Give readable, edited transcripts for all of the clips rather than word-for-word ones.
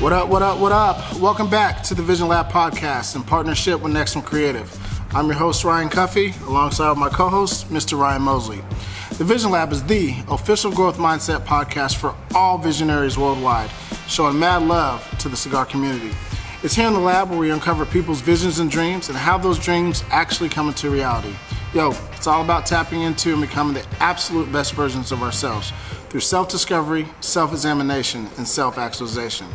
What up, what up, what up? Welcome back to the Vision Lab podcast in partnership with Next One Creative. I'm your host, Ryan Cuffey, alongside my co-host, Mr. Ryan Mosley. The Vision Lab is the official growth mindset podcast for all visionaries worldwide, showing mad love to the cigar community. It's here in the lab where we uncover people's visions and dreams and how those dreams actually come into reality. Yo, it's all about tapping into and becoming the absolute best versions of ourselves through self-discovery, self-examination, and self-actualization.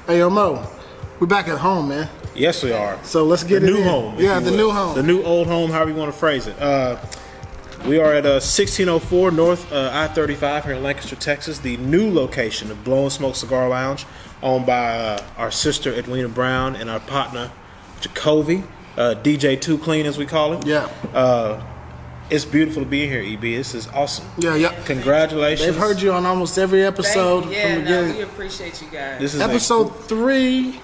Hey, yo, Mo, we're back at home, man. Yes, we are. So let's get the it new in. home. Yeah, the new home. The new old home, however you want to phrase it. We are at 1604 North I-35 here in Lancaster, Texas, the new location of Blowin Smoke Cigar Lounge, owned by our sister Edwina Brown and our partner Jacovie, DJ Too Clean as we call him. Yeah. It's beautiful to be here, EB. This is awesome. Yeah. Congratulations. They've heard you on almost every episode. Thank you. From the beginning. We appreciate you guys. This is episode 3.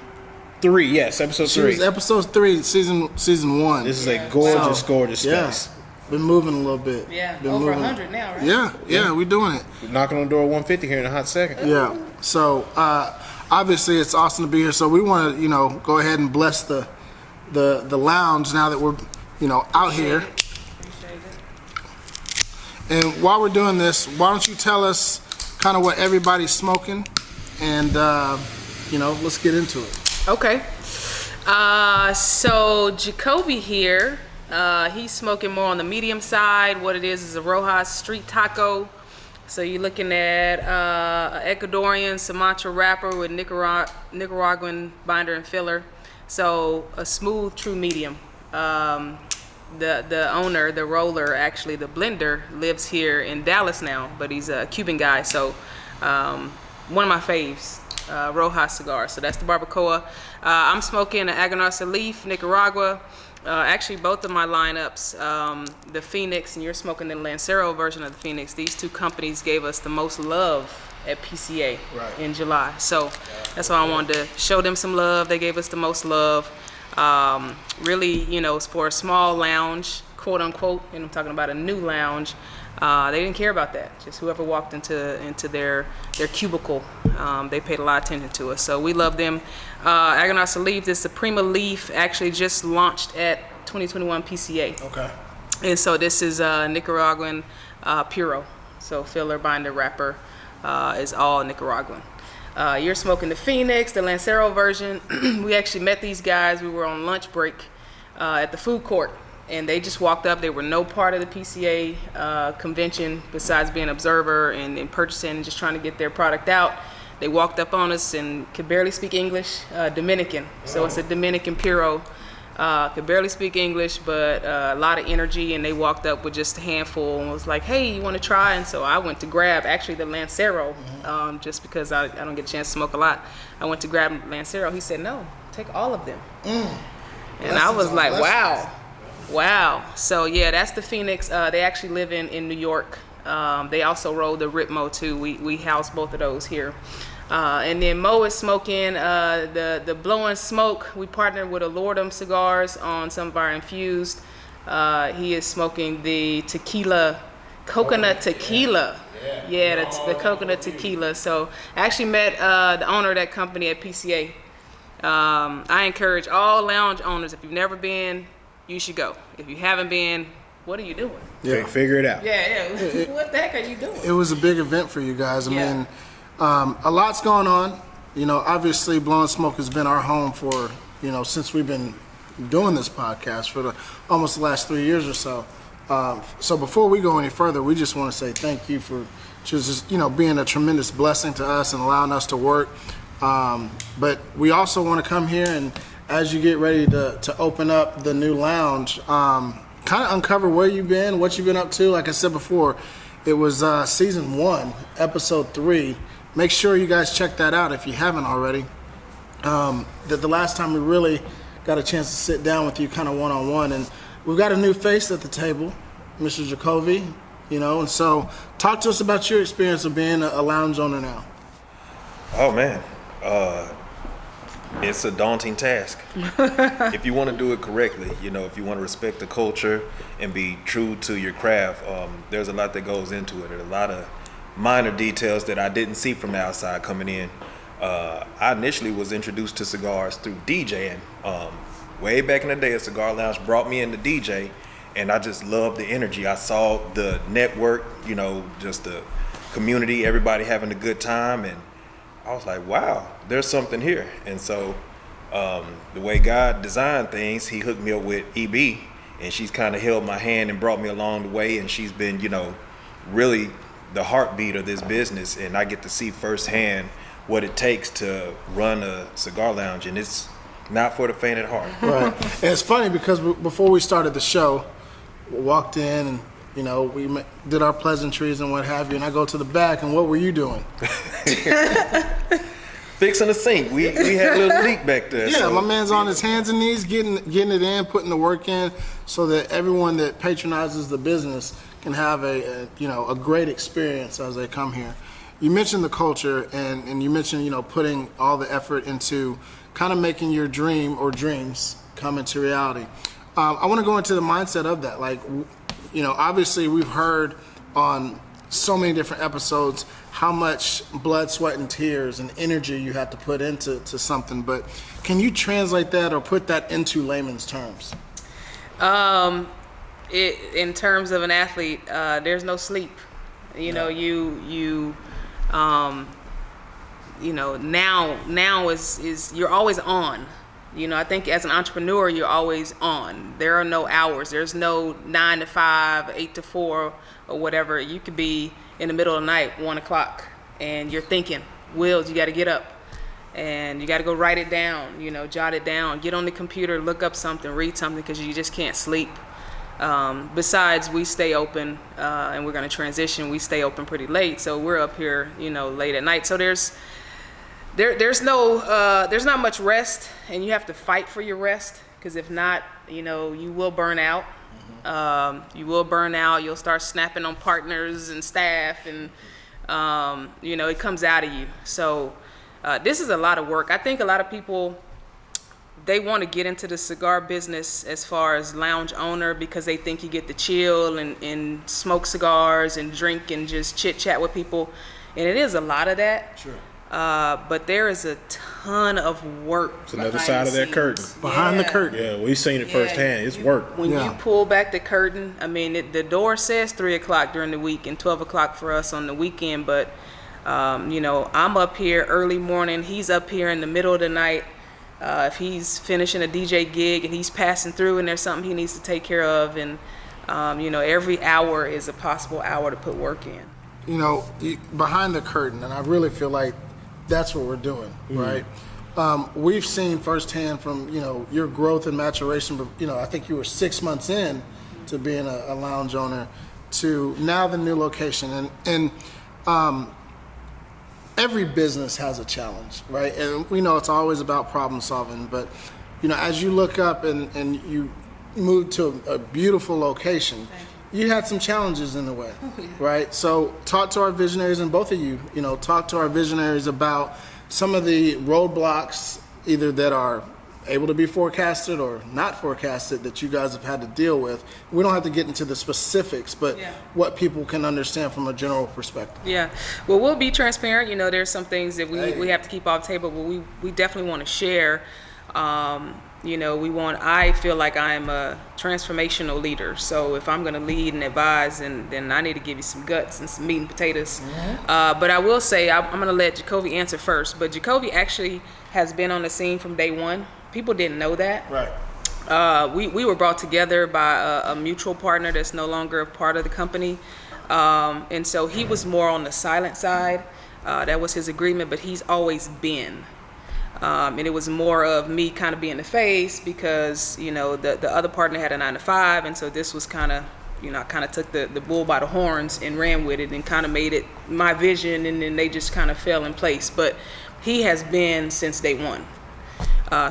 Episode 3. Episode 3, season 1. This is a gorgeous space. Yeah. Been moving a little bit. Yeah, Been over moving. 100 now, right? Yeah, we're doing it. We're knocking on the door 150 here in a hot second. Yeah. So obviously it's awesome to be here. So we want to, go ahead and bless the lounge now that we're, out here. Appreciate it. And while we're doing this, why don't you tell us kind of what everybody's smoking, and let's get into it. Okay. So Jacovie here, he's smoking more on the medium side. What it is a Rojas street taco. So you're looking at an Ecuadorian Sumatra wrapper with Nicaraguan binder and filler. So a smooth, true medium. The owner, the roller, actually the blender, lives here in Dallas now, but he's a Cuban guy. So one of my faves, Rojas cigar. So that's the barbacoa. I'm smoking an Aganorsa Leaf, Nicaragua. Actually, both of my lineups, the Phoenix, and you're smoking the Lancero version of the Phoenix. These two companies gave us the most love at PCA in July. So that's why I wanted to show them some love. They gave us the most love. Really, it's for a small lounge, quote unquote, and I'm talking about a new lounge. They didn't care about that. Just whoever walked into their cubicle, they paid a lot of attention to us. So we love them. Aganorsa Leaf, this is the Prima Leaf, actually just launched at 2021 PCA. Okay. And so this is Nicaraguan Puro. So filler, binder, wrapper is all Nicaraguan. You're smoking the Phoenix, the Lancero version. We actually met these guys. We were on lunch break at the food court, and they just walked up. They were no part of the PCA convention besides being an observer and purchasing and just trying to get their product out. They walked up on us and could barely speak English, Dominican. So it's a Dominican Puro. Could barely speak English, but a lot of energy, and they walked up with just a handful and was like, hey, you want to try? And so I went to grab actually the Lancero, just because I don't get a chance to smoke a lot. I went to grab Lancero. He said, no, take all of them. And I was like, wow. So yeah, that's the Phoenix. They actually live in New York. They also roll the Ritmo too. We house both of those here. And then Mo is smoking the Blowin Smoke. We partnered with Alordum Cigars on some of our infused. He is smoking the tequila, coconut tequila. Yeah, the coconut tequila. So I actually met the owner of that company at PCA. I encourage all lounge owners, if you've never been, you should go. If you haven't been, what are you doing? Yeah. Figure it out. Yeah. What the heck are you doing? It was a big event for you guys. I mean, a lot's going on. Obviously, Blowin Smoke has been our home for, since we've been doing this podcast for almost the last 3 years or so. So before we go any further, we just want to say thank you for just, being a tremendous blessing to us and allowing us to work. But we also want to come here and, as you get ready to open up the new lounge, kind of uncover where you've been, what you've been up to. Like I said before, it was season 1, episode 3. Make sure you guys check that out if you haven't already. That the last time we really got a chance to sit down with you kind of one-on-one. And we've got a new face at the table, Mr. Jacovie, and so talk to us about your experience of being a lounge owner now. Oh man, it's a daunting task. If you want to do it correctly, if you want to respect the culture and be true to your craft, there's a lot that goes into it. There's a lot of minor details that I didn't see from the outside coming in. I initially was introduced to cigars through DJing. Way back in the day, a cigar lounge brought me into DJ, and I just loved the energy. I saw the network, you know, just the community, everybody having a good time, and I was like, wow, there's something here. And so the way God designed things, he hooked me up with EB, and she's kind of held my hand and brought me along the way, and she's been, you know, really the heartbeat of this business, and I get to see firsthand what it takes to run a cigar lounge, and it's not for the faint at heart. Right. And it's funny because before we started the show, we walked in and, you know, we did our pleasantries and what have you, and I go to the back, and what were you doing? Fixing the sink. We had a little leak back there. Yeah, so. my man's on his hands and knees getting it in, putting the work in, so that everyone that patronizes the business can have a great experience as they come here. You mentioned the culture, and you mentioned, you know, putting all the effort into kind of making your dream or dreams come into reality. I want to go into the mindset of that. Like, you know, obviously we've heard on so many different episodes how much blood, sweat, and tears and energy you have to put into something, but can you translate that or put that into layman's terms? In terms of an athlete, there's no sleep. You know, now is you're always on. You know, I think as an entrepreneur, you're always on. There are no hours. There's no 9 to 5, 8 to 4, or whatever. You could be in the middle of the night, 1 o'clock, and you're thinking, Wills, you got to get up, and you got to go write it down. You know, jot it down. Get on the computer, look up something, read something, because you just can't sleep. Besides, we stay open, and we're going to transition. We stay open pretty late, so we're up here, you know, late at night. So there's not much rest, and you have to fight for your rest, because if not, you know, you will burn out. You will burn out. You'll start snapping on partners and staff, and you know, it comes out of you. So this is a lot of work. I think a lot of people, they want to get into the cigar business as far as lounge owner because they think you get to chill and smoke cigars and drink and just chit chat with people, and it is a lot of that. Sure. But there is a ton of work. It's another side of that curtain. Behind the curtain. Yeah, we've seen it firsthand. It's work. When you pull back the curtain, I mean, the door says 3 o'clock during the week and 12 o'clock for us on the weekend, but you know, I'm up here early morning. He's up here in the middle of the night. If he's finishing a DJ gig and he's passing through and there's something he needs to take care of, and you know, every hour is a possible hour to put work in. You know, behind the curtain, and I really feel like that's what we're doing, right? We've seen firsthand from, you know, your growth and maturation, but, you know, I think you were 6 months in to being a lounge owner to now the new location. And every business has a challenge, right? And we know it's always about problem solving, but, you know, as you look up and you move to a beautiful location, you had some challenges in the way, right? So talk to our visionaries, and both of you, you know, talk to our visionaries about some of the roadblocks, either that are able to be forecasted or not forecasted, that you guys have had to deal with. We don't have to get into the specifics, but what people can understand from a general perspective. Yeah, well, we'll be transparent. You know, there's some things that we have to keep off the table, but we definitely want to share. You know, I feel like I'm a transformational leader. So if I'm going to lead and advise, then I need to give you some guts and some meat and potatoes. But I will say, I'm going to let Jacovie answer first. But Jacovie actually has been on the scene from day one. People didn't know that. Right. We were brought together by a mutual partner that's no longer a part of the company. And so he was more on the silent side. That was his agreement, but he's always been. And it was more of me kind of being the face because, you know, the other partner had a 9 to 5, and so this was kind of, you know, I kind of took the bull by the horns and ran with it and kind of made it my vision, and then they just kind of fell in place. But he has been since day one.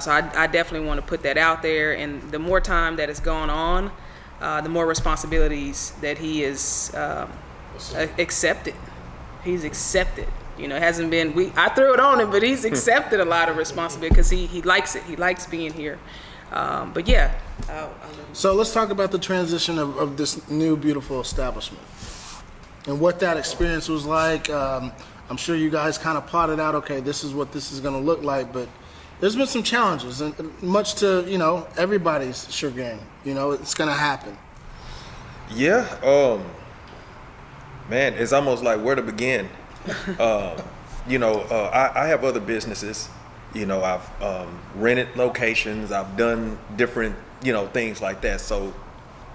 So I definitely want to put that out there, and the more time that has gone on, the more responsibilities that he is accepted. He's accepted. You know, it hasn't been, I threw it on him, but he's accepted a lot of responsibility because he likes it. He likes being here. But yeah. So let's talk about the transition of this new beautiful establishment and what that experience was like. I'm sure you guys kind of plotted out, okay, this is what this is going to look like, but there's been some challenges, and much to, everybody's chagrin. It's going to happen. Yeah, man, it's almost like where to begin. I have other businesses. I've rented locations. I've done different, things like that. So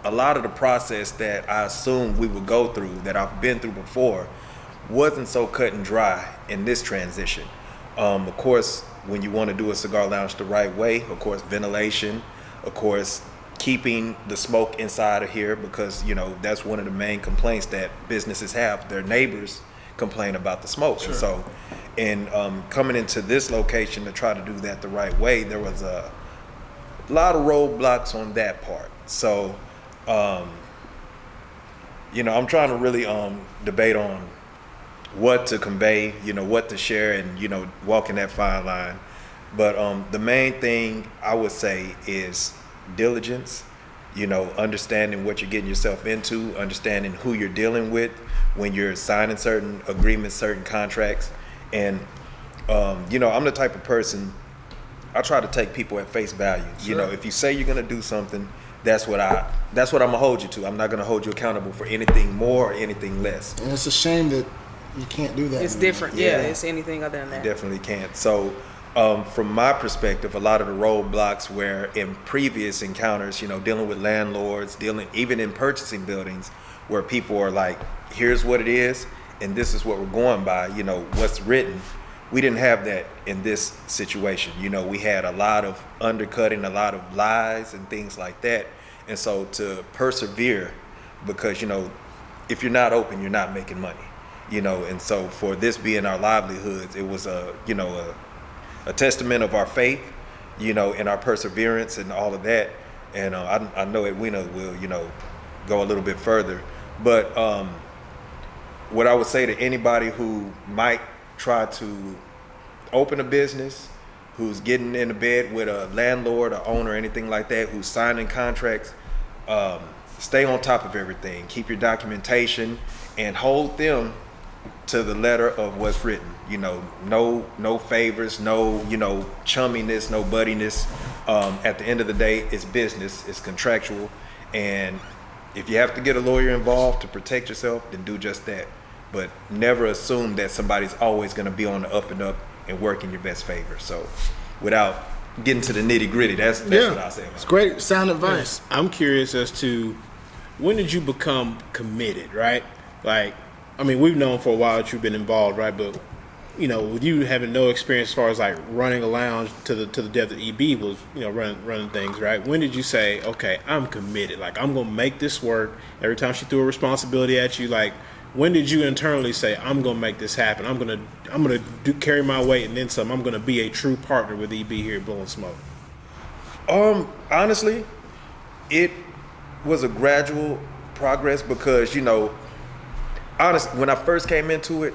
a lot of the process that I assumed we would go through, that I've been through before, wasn't so cut and dry in this transition. Of course, when you want to do a cigar lounge the right way, of course, ventilation, of course, keeping the smoke inside of here, because that's one of the main complaints that businesses have. Their neighbors complain about the smoke. Sure. And so coming into this location to try to do that the right way, there was a lot of roadblocks on that part. So I'm trying to really debate on what to convey, what to share, and walking that fine line. But the main thing I would say is diligence, understanding what you're getting yourself into, understanding who you're dealing with when you're signing certain agreements, certain contracts. And I'm the type of person, I try to take people at face value. Sure. If you say you're gonna do something, that's what I'm gonna hold you to. I'm not gonna hold you accountable for anything more or anything less. And it's a shame that you can't do that. It's different. Yeah, it's anything other than that. You definitely can't. So from my perspective, a lot of the roadblocks where in previous encounters, dealing with landlords, even in purchasing buildings, where people are like, here's what it is, and this is what we're going by, what's written. We didn't have that in this situation. We had a lot of undercutting, a lot of lies and things like that. And so to persevere, because, if you're not open, you're not making money, and so for this being our livelihoods, it was a testament of our faith, and our perseverance and all of that. And I know Edwina will, go a little bit further. But what I would say to anybody who might try to open a business, who's getting into bed with a landlord or owner or anything like that, who's signing contracts, stay on top of everything. Keep your documentation and hold them to the letter of what's written. No favors, no chumminess, no buddiness. At the end of the day, it's business, it's contractual, and if you have to get a lawyer involved to protect yourself, then do just that. But never assume that somebody's always going to be on the up and up and work in your best favor. So without getting to the nitty gritty, that's what I'll say. It's great, sound advice. Yeah. I'm curious as to, when did you become committed, right? We've known for a while that you've been involved, right? But with you having no experience as far as like running a lounge to the depth that EB was, running things, right? When did you say, okay, I'm committed, like I'm gonna make this work? Every time she threw a responsibility at you, like when did you internally say, I'm gonna make this happen? I'm gonna carry my weight and then some. I'm gonna be a true partner with EB here at Blowin Smoke. Honestly, it was a gradual progress because honestly, when I first came into it,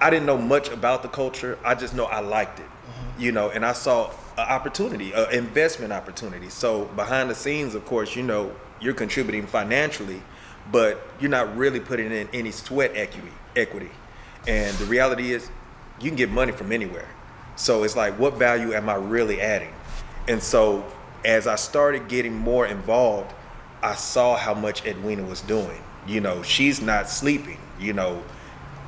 I didn't know much about the culture. I just know I liked it, and I saw an opportunity, an investment opportunity. So behind the scenes, of course, you're contributing financially, but you're not really putting in any sweat equity. And the reality is, you can get money from anywhere. So it's like, what value am I really adding? And so as I started getting more involved, I saw how much Edwina was doing. She's not sleeping,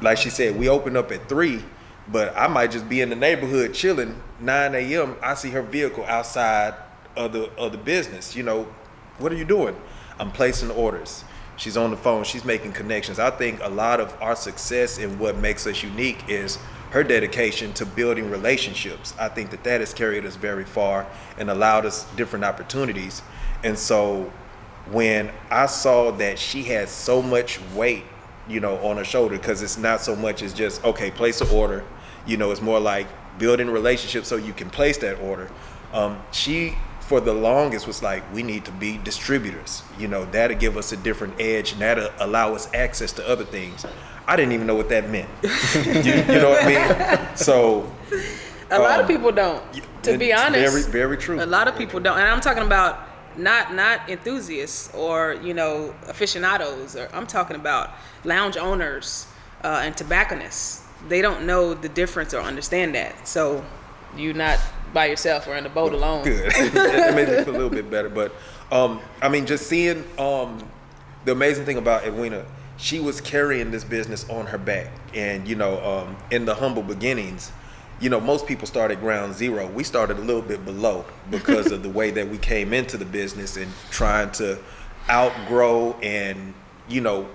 like she said, we open up at 3, but I might just be in the neighborhood chilling. 9 a.m. I see her vehicle outside of the business. What are you doing? I'm placing orders. She's on the phone. She's making connections. I think a lot of our success and what makes us unique is her dedication to building relationships. I think that has carried us very far and allowed us different opportunities. And so when I saw that she had so much weight, on her shoulder, because it's not so much as just, okay, place an order, it's more like building relationships so you can place that order. She, for the longest, was like, we need to be distributors, that'll give us a different edge and that'll allow us access to other things. I didn't even know what that meant. you know what I mean? So a lot of people don't, to be honest. Very, very true. A lot of people don't, and I'm talking about not enthusiasts or aficionados, or I'm talking about lounge owners, and tobacconists. They don't know the difference or understand that. So you're not by yourself or in a boat alone. Good. It made me feel a little bit better. But I mean, just seeing the amazing thing about Edwina, she was carrying this business on her back. And, you know, in the humble beginnings, you know, most people start at ground zero. We started a little bit below because of the way that we came into the business and trying to outgrow and, you know,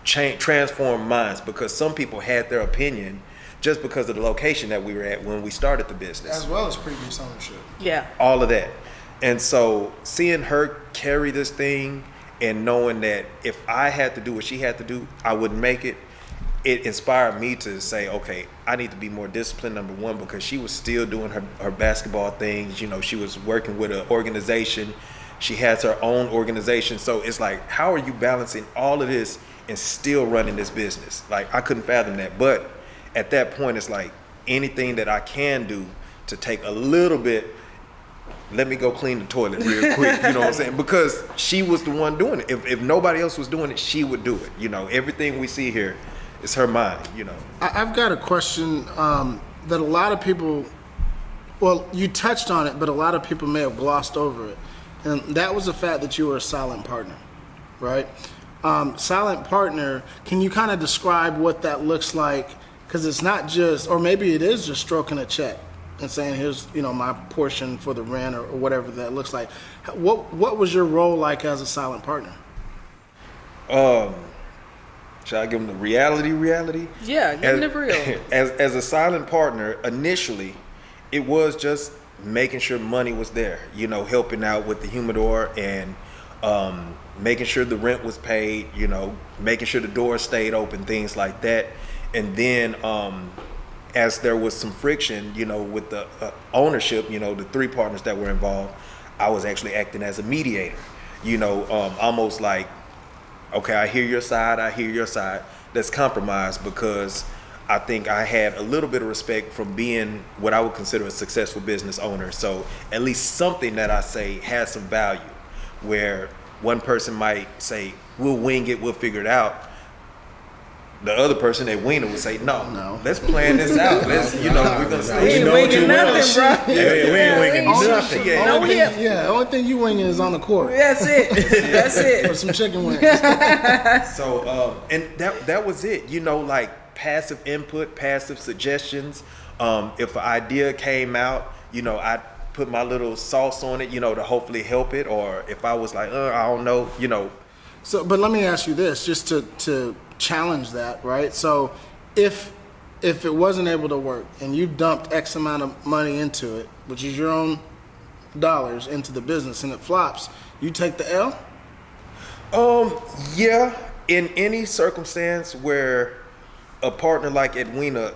transform minds, because some people had their opinion just because of the location that we were at when we started the business. As well as previous ownership. Yeah. All of that. And so seeing her carry this thing and knowing that if I had to do what she had to do, I wouldn't make it, it inspired me to say, okay, I need to be more disciplined, number one, because she was still doing her basketball things. You know, she was working with an organization. She has her own organization. So it's like, how are you balancing all of this and still running this business? Like, I couldn't fathom that. But at that point, it's like anything that I can do to take a little bit, let me go clean the toilet real quick, you know what I'm saying? Because she was the one doing it. If nobody else was doing it, she would do it. You know, everything we see here is her mind, you know. I've got a question that a lot of people, well, you touched on it, but a lot of people may have glossed over it. And that was the fact that you were a silent partner, right? Silent partner, can you kind of describe what that looks like? Because it's not just, or maybe it is just stroking a check and saying, here's, you know, my portion for the rent or whatever that looks like. What was your role like as a silent partner? Should I give them the reality? Yeah, give them the real. As a silent partner, initially, it was just making sure money was there, you know, helping out with the humidor and making sure the rent was paid, you know, making sure the doors stayed open, things like that. And then as there was some friction, you know, with the ownership, you know, the three partners that were involved, I was actually acting as a mediator, you know, almost like, okay, I hear your side, let's compromise, because I think I had a little bit of respect from being what I would consider a successful business owner. So at least something that I say has some value, where one person might say, we'll wing it, we'll figure it out. The other person, Edwina, would say, no, let's plan this out. Let's, you know, we're gonna stay. We ain't winging nothing, bro. Yeah, we ain't winging nothing. The only thing you winging is on the court. That's it. That's Or it. some chicken wings. So, and that was it. You know, like passive input, passive suggestions. If an idea came out, you know, I'd put my little sauce on it, you know, to hopefully help it. Or if I was like, I don't know, you know. So, but let me ask you this, just to challenge that, right? So if it wasn't able to work and you dumped X amount of money into it, which is your own dollars into the business, and it flops, you take the L? Yeah, in any circumstance where a partner like Edwina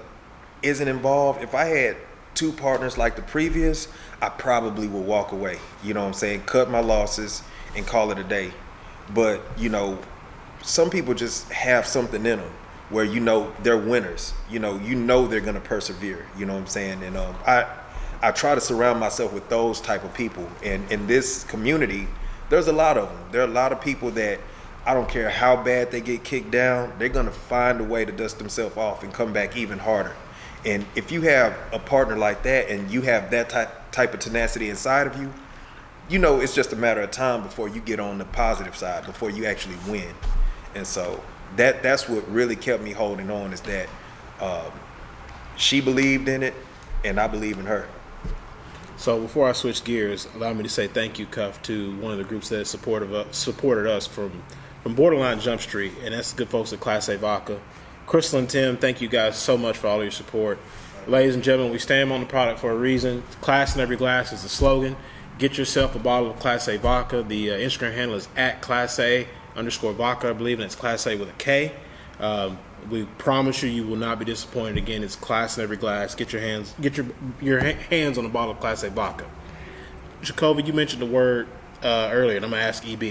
isn't involved, if I had two partners like the previous, I probably would walk away. You know what I'm saying? Cut my losses and call it a day. But, you know, some people just have something in them where, you know, they're winners. You know they're going to persevere. You know what I'm saying? And I try to surround myself with those type of people. And in this community, there's a lot of them. There are a lot of people that I don't care how bad they get kicked down, they're going to find a way to dust themselves off and come back even harder. And if you have a partner like that and you have that type of tenacity inside of you, you know, it's just a matter of time before you get on the positive side, before you actually win. And so that's what really kept me holding on, is that she believed in it and I believe in her. So before I switch gears, allow me to say thank you, Cuff, to one of the groups that supported us from Borderline Jump Street, and that's the good folks at Class A Vodka. Crystal and Tim, thank you guys so much for all of your support. Ladies and gentlemen, we stand on the product for a reason. Class in every glass is the slogan. Get yourself a bottle of Class A Vodka. The Instagram handle is at Class A_Vodka, I believe, and it's Class A with a K. We promise you will not be disappointed. Again, it's Class in every glass. Get your hands on a bottle of Class A Vodka. Jacovie, you mentioned the word earlier, and I'm gonna ask EB.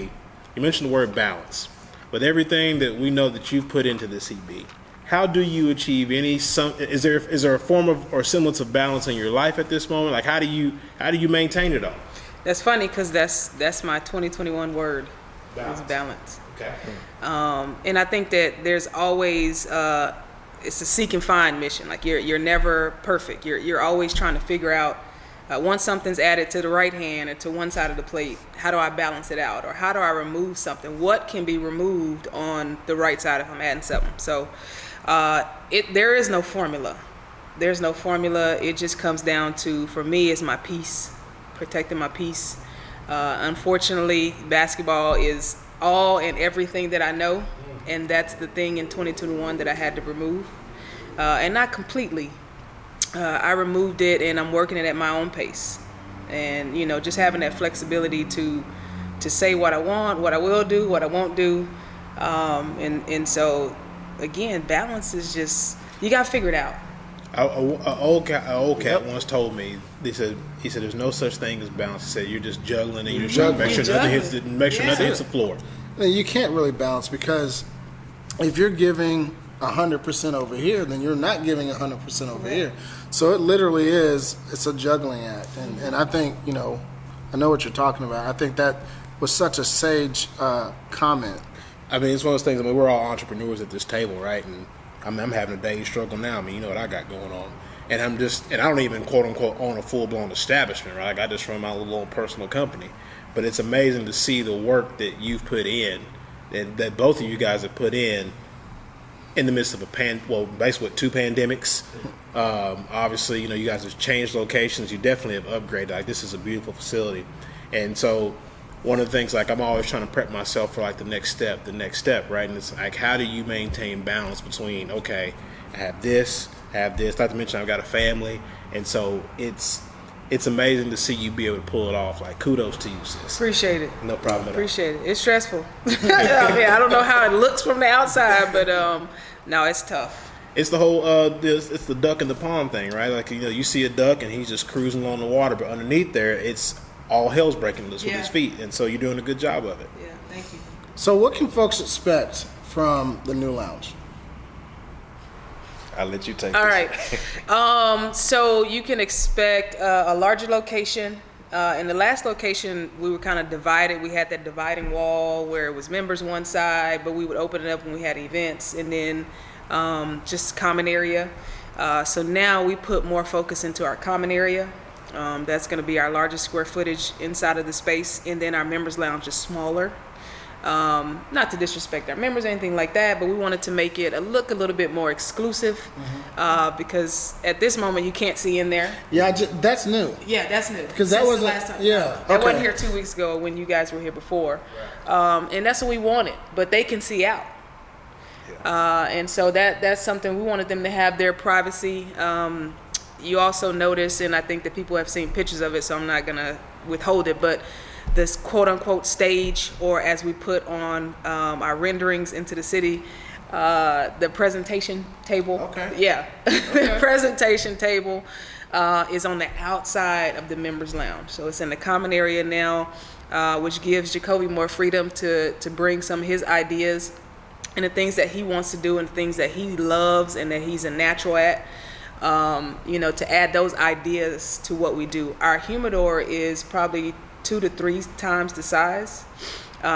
You mentioned the word balance. With everything that we know that you've put into this, EB, how do you achieve is there a form of or semblance of balance in your life at this moment? Like, how do you maintain it all? That's funny, because that's my 2021 word. Is balance. Okay. And I think that there's always it's a seek and find mission. Like you're never perfect. You're always trying to figure out once something's added to the right hand or to one side of the plate, how do I balance it out, or how do I remove something? What can be removed on the right side if I'm adding something? So there is no formula. There's no formula. It just comes down to, for me, it's my peace, protecting my peace. Unfortunately, basketball is all and everything that I know, and that's the thing in 2021 that I had to remove, and not completely. I removed it, and I'm working it at my own pace, and just having that flexibility to say what I want, what I will do, what I won't do, and so again, balance is just, you gotta figure it out. An old cat once told me, he said there's no such thing as balance. He said you're just juggling and you're trying to make sure nothing hits the floor. You can't really balance, because if you're giving 100% over here, then you're not giving 100% over here. So it literally it's a juggling act. And I think, I know what you're talking about. I think that was such a sage comment. I mean, it's one of those things. I mean, we're all entrepreneurs at this table, right? And I'm having a day's struggle now. I mean, you know what I got going on. And I don't even, quote unquote, own a full-blown establishment, right? Like, I just run my little own personal company. But it's amazing to see the work that you've put in, and that both of you guys have put in the midst of basically 2 pandemics. Obviously, you guys have changed locations. You definitely have upgraded. Like, this is a beautiful facility. And so one of the things, like, I'm always trying to prep myself for, like, the next step, right? And it's like, how do you maintain balance between, okay, I have this, not to mention I've got a family. And so it's amazing to see you be able to pull it off. Like, kudos to you, sis. Appreciate it. No problem at all. Appreciate it. It's stressful. I don't know how it looks from the outside, but no, it's tough. It's the whole it's the duck in the pond thing, right? Like, you see a duck and he's just cruising along the water, but underneath there, it's all hell's breaking loose with his feet, and so you're doing a good job of it. Yeah, thank you. So what can folks expect from the new lounge? I'll let you take All this. right. So you can expect a larger location. In the last location, we were kind of divided. We had that dividing wall where it was members one side, but we would open it up when we had events, and then just common area. So now we put more focus into our common area. That's going to be our largest square footage inside of the space, and then our members lounge is smaller. Not to disrespect our members or anything like that, but we wanted to make it look a little bit more exclusive, because at this moment you can't see in there. Yeah, that's new. Yeah, that's new. Because that wasn't last time. Yeah, I wasn't here 2 weeks ago when you guys were here before, and that's what we wanted. But they can see out, and so that's something we wanted them to have their privacy. You also notice, and I think that people have seen pictures of it, so I'm not gonna withhold it, but this quote-unquote stage, or as we put on our renderings into the city, the presentation table. Okay. Yeah. The presentation table is on the outside of the members lounge. So it's in the common area now, which gives Jacovie more freedom to bring some of his ideas and the things that he wants to do and things that he loves and that he's a natural at. To add those ideas to what we do. Our humidor is probably 2 to 3 times the size,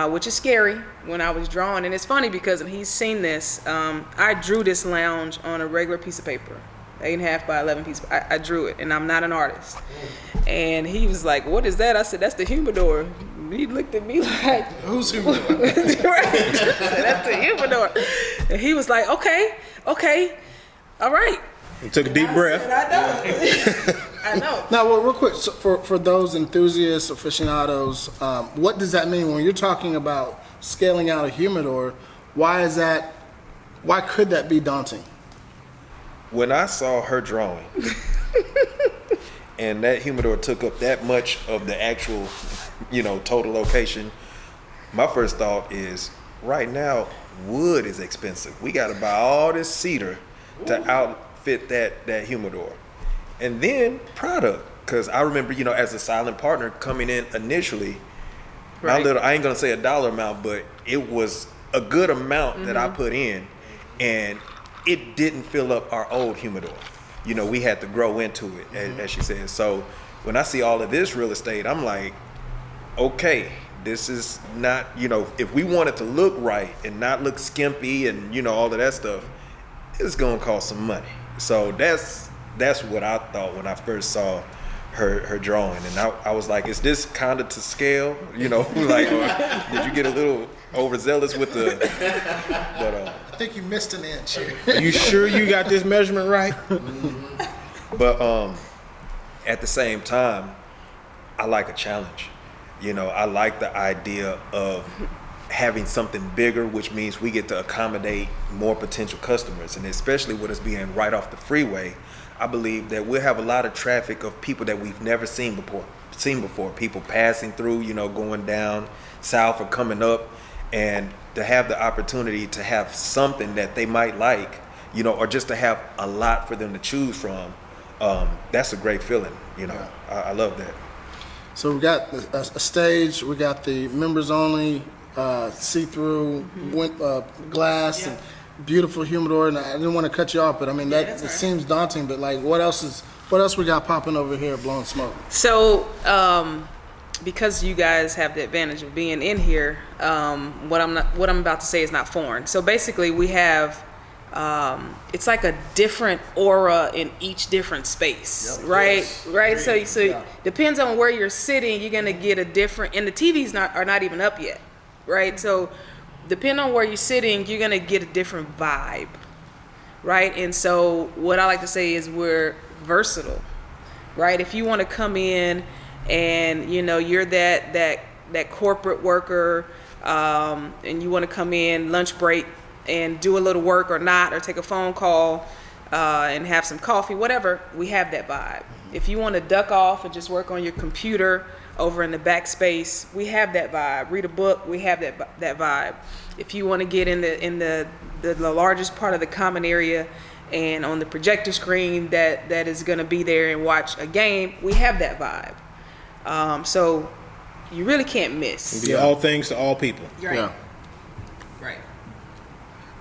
which is scary when I was drawing. And it's funny because, and he's seen this, I drew this lounge on a regular piece of paper, 8.5 by 11 piece. I drew it, and I'm not an artist. And he was like, "What is that?" I said, "That's the humidor." He looked at me like, Who's humidor? Right. I said, "That's the humidor." And he was like, okay, all right. He took a deep breath. I know. Now, well, real quick, so for those enthusiasts, aficionados, what does that mean when you're talking about scaling out a humidor? Why could that be daunting? When I saw her drawing, and that humidor took up that much of the actual, total location, my first thought is, right now, wood is expensive. We got to buy all this cedar to outfit that humidor. And then product, because I remember, as a silent partner coming in initially, Right. I ain't gonna say a dollar amount, but it was a good amount that I put in, and it didn't fill up our old humidor. We had to grow into it, as she said. So when I see all of this real estate, I'm like, okay, this is not, if we want it to look right and not look skimpy and, all of that stuff, it's gonna cost some money. So that's what I thought when I first saw her drawing, and I was like, is this kind of to scale? You know, like, did you get a little overzealous with the? But I think you missed an inch here. Are you sure you got this measurement right? But at the same time, I like a challenge. You know, I like the idea of having something bigger, which means we get to accommodate more potential customers, and especially with us being right off the freeway, I believe that we'll have a lot of traffic of people that we've never seen before, people passing through, you know, going down south or coming up, and to have the opportunity to have something that they might like, you know, or just to have a lot for them to choose from. That's a great feeling, you know. I love that. So we got a stage, we got the members only see-through glass and beautiful humidor, and I didn't want to cut you off, but I mean it seems daunting, but like what else we got popping over here at Blowin Smoke? So because you guys have the advantage of being in here, what I'm about to say is not foreign. So basically we have it's like a different aura in each different space, right? Yes. Right. So depends on where you're sitting, you're gonna get a different, and the TVs are not even up yet, right? So depending on where you're sitting, you're gonna get a different vibe, right? And so what I like to say is we're versatile, right? If you want to come in and you know you're that corporate worker, and you want to come in lunch break and do a little work or not, or take a phone call and have some coffee, whatever, we have that vibe. If you want to duck off and just work on your computer over in the back space, we have that vibe. Read a book, we have that vibe. If you want to get in the largest part of the common area and on the projector screen that is going to be there and watch a game, we have that vibe. So you really can't miss. Be all things to all people. Right. Yeah. Right.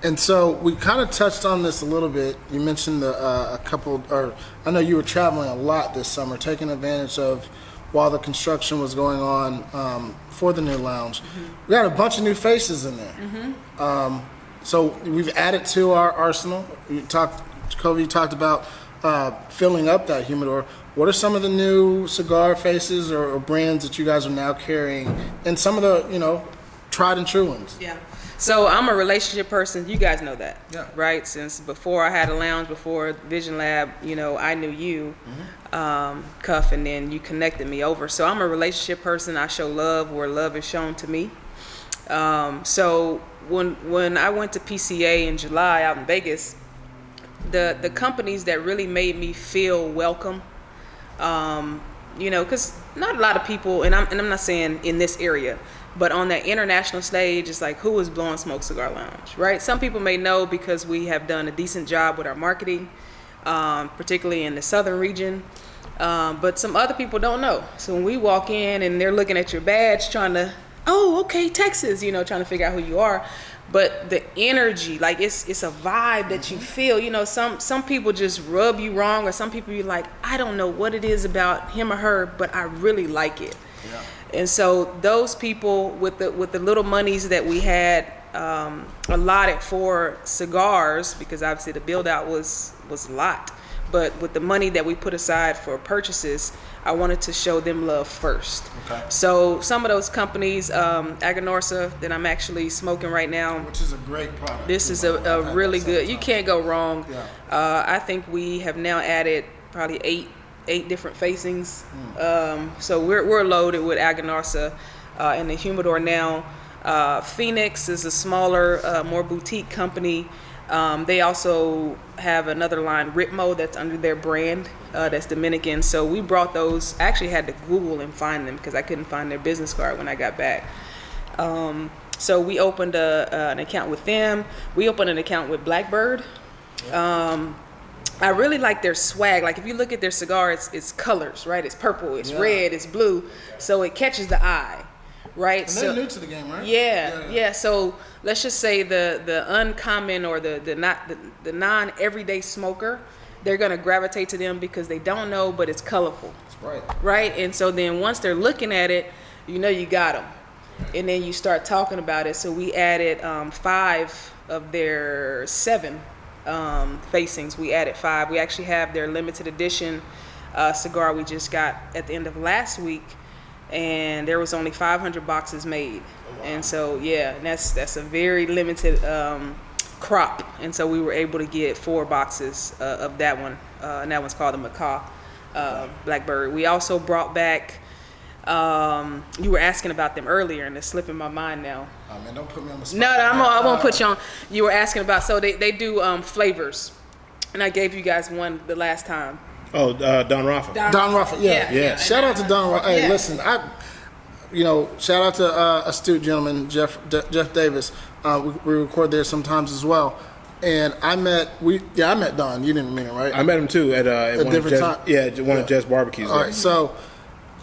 And so we kind of touched on this a little bit. You mentioned a couple, or I know you were traveling a lot this summer, taking advantage of while the construction was going on for the new lounge. We got a bunch of new faces in there. So we've added to our arsenal. Jacovie talked about filling up that humidor. What are some of the new cigar faces or brands that you guys are now carrying, and some of the, you know, tried and true ones? Yeah. So I'm a relationship person. You guys know that, Yeah. right? Since before I had a lounge, before Vision Lab, you know, I knew you, Cuff, and then you connected me over. So I'm a relationship person. I show love where love is shown to me. So when I went to PCA in July out in Vegas, the companies that really made me feel welcome, you know, because not a lot of people, and I'm not saying in this area, but on that international stage, it's like, who is Blowin Smoke Cigar Lounge, right? Some people may know because we have done a decent job with our marketing, particularly in the southern region, but some other people don't know. So when we walk in and they're looking at your badge trying to, oh, okay, Texas, you know, trying to figure out who you are. But the energy, like it's a vibe that you feel. You know, some people just rub you wrong, or some people you're like, I don't know what it is about him or her, but I really like it. Yeah. And so those people with the little monies that we had allotted for cigars, because obviously the build out was a lot, but with the money that we put aside for purchases, I wanted to show them love first. Okay. So some of those companies, Aganorsa, that I'm actually smoking right now, Which is a great product. this is a really good, you can't go wrong. Yeah. I think we have now added probably eight different facings. So we're loaded with Aganorsa in the humidor now. Phoenix is a smaller, more boutique company. They also have another line, Ritmo, that's under their brand, that's Dominican. So we brought those. I actually had to Google and find them because I couldn't find their business card when I got back. So we opened an account with them. We opened an account with Blackbird. I really like their swag. Like if you look at their cigar, it's colors, right? It's purple, it's red, it's blue. So it catches the eye, right? And they're new to the game, right? Yeah. So let's just say the uncommon or the non everyday smoker, they're gonna gravitate to them because they don't know, but it's colorful. Right. Right. And so then once they're looking at it, you know you got them, and then you start talking about it. So we added 5 of their 7 facings. We added 5. We actually have their limited edition cigar we just got at the end of last week, and there was only 500 boxes made. Oh, wow. And so that's a very limited crop, and so we were able to get 4 boxes of that one, and that one's called the Macaw Blackbird. We also brought back, you were asking about them earlier, and it's slipping my mind now. Oh man, don't put me on the spot. No, I won't put you on. You were asking about, so they do flavors, and I gave you guys one the last time. Oh, Don Rafa. Don Rafa, yeah. Shout out to Don Rafa. Hey, listen, shout out to astute gentleman Jeff Davis. We record there sometimes as well. And I met Don. You didn't meet him, right? I met him too at a different time. Yeah, one of Jeff's barbecues. All right, so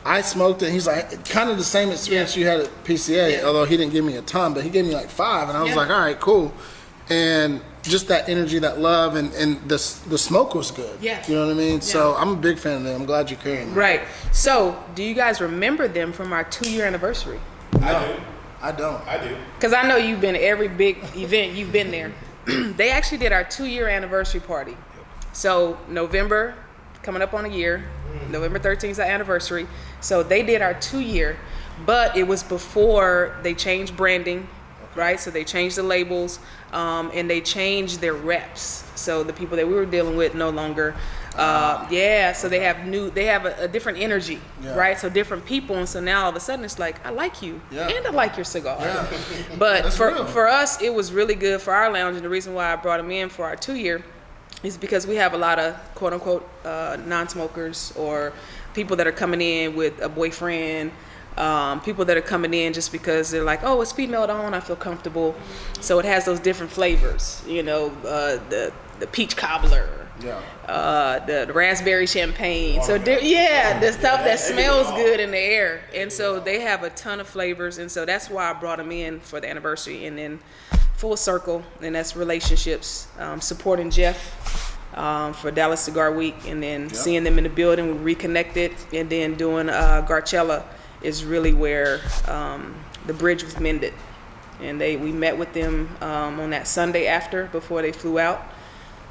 I smoked it. He's like, kind of the same experience you had at PCA, although he didn't give me a ton, but he gave me like 5, and I was like, all right, cool. And just that energy, that love, and the smoke was good. Yeah. You know what I mean? Yeah. So I'm a big fan of them. I'm glad you're carrying them. Right. So do you guys remember them from our 2-year anniversary? No, I don't. I do. Because I know you've been at every big event, you've been there. They actually did our 2-year anniversary party. So November, coming up on a year, November 13th is our anniversary. So they did our 2-year, but it was before they changed branding, right? So they changed the labels, and they changed their reps. So the people that we were dealing with no longer, so they have a different energy, right? So different people, and so now all of a sudden it's like, I like you, and I like your cigar. Yeah. But for us, it was really good for our lounge, and the reason why I brought them in for our 2-year is because we have a lot of quote unquote non-smokers, or people that are coming in with a boyfriend, people that are coming in just because they're like, oh, it's female on, I feel comfortable. So it has those different flavors, the peach cobbler, the raspberry champagne. So the stuff that smells good in the air. And so they have a ton of flavors, and so that's why I brought them in for the anniversary. And then full circle, and that's relationships, supporting Jeff for Dallas Cigar Week, and then seeing them in the building, we reconnected, and then doing Garcella is really where the bridge was mended. And we met with them on that Sunday before they flew out,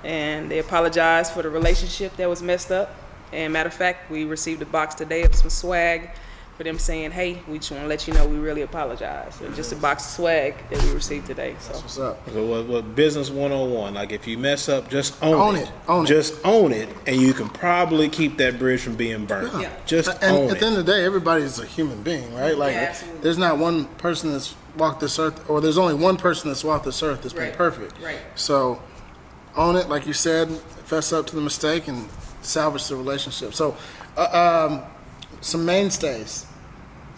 and they apologized for the relationship that was messed up. And matter of fact, we received a box today of some swag for them saying, hey, we just want to let you know we really apologize. So just a box of swag that we received today. So that's what's up. So what business 101, like if you mess up, just own it. Just own it, and you can probably keep that bridge from being burnt. Yeah. Just and own it. At the end of the day, everybody's a human being, right? Like there's not one person that's walked this earth, or there's only one person that's walked this earth that's been perfect. Right. So own it, like you said, fess up to the mistake, and salvage the relationship. So some mainstays.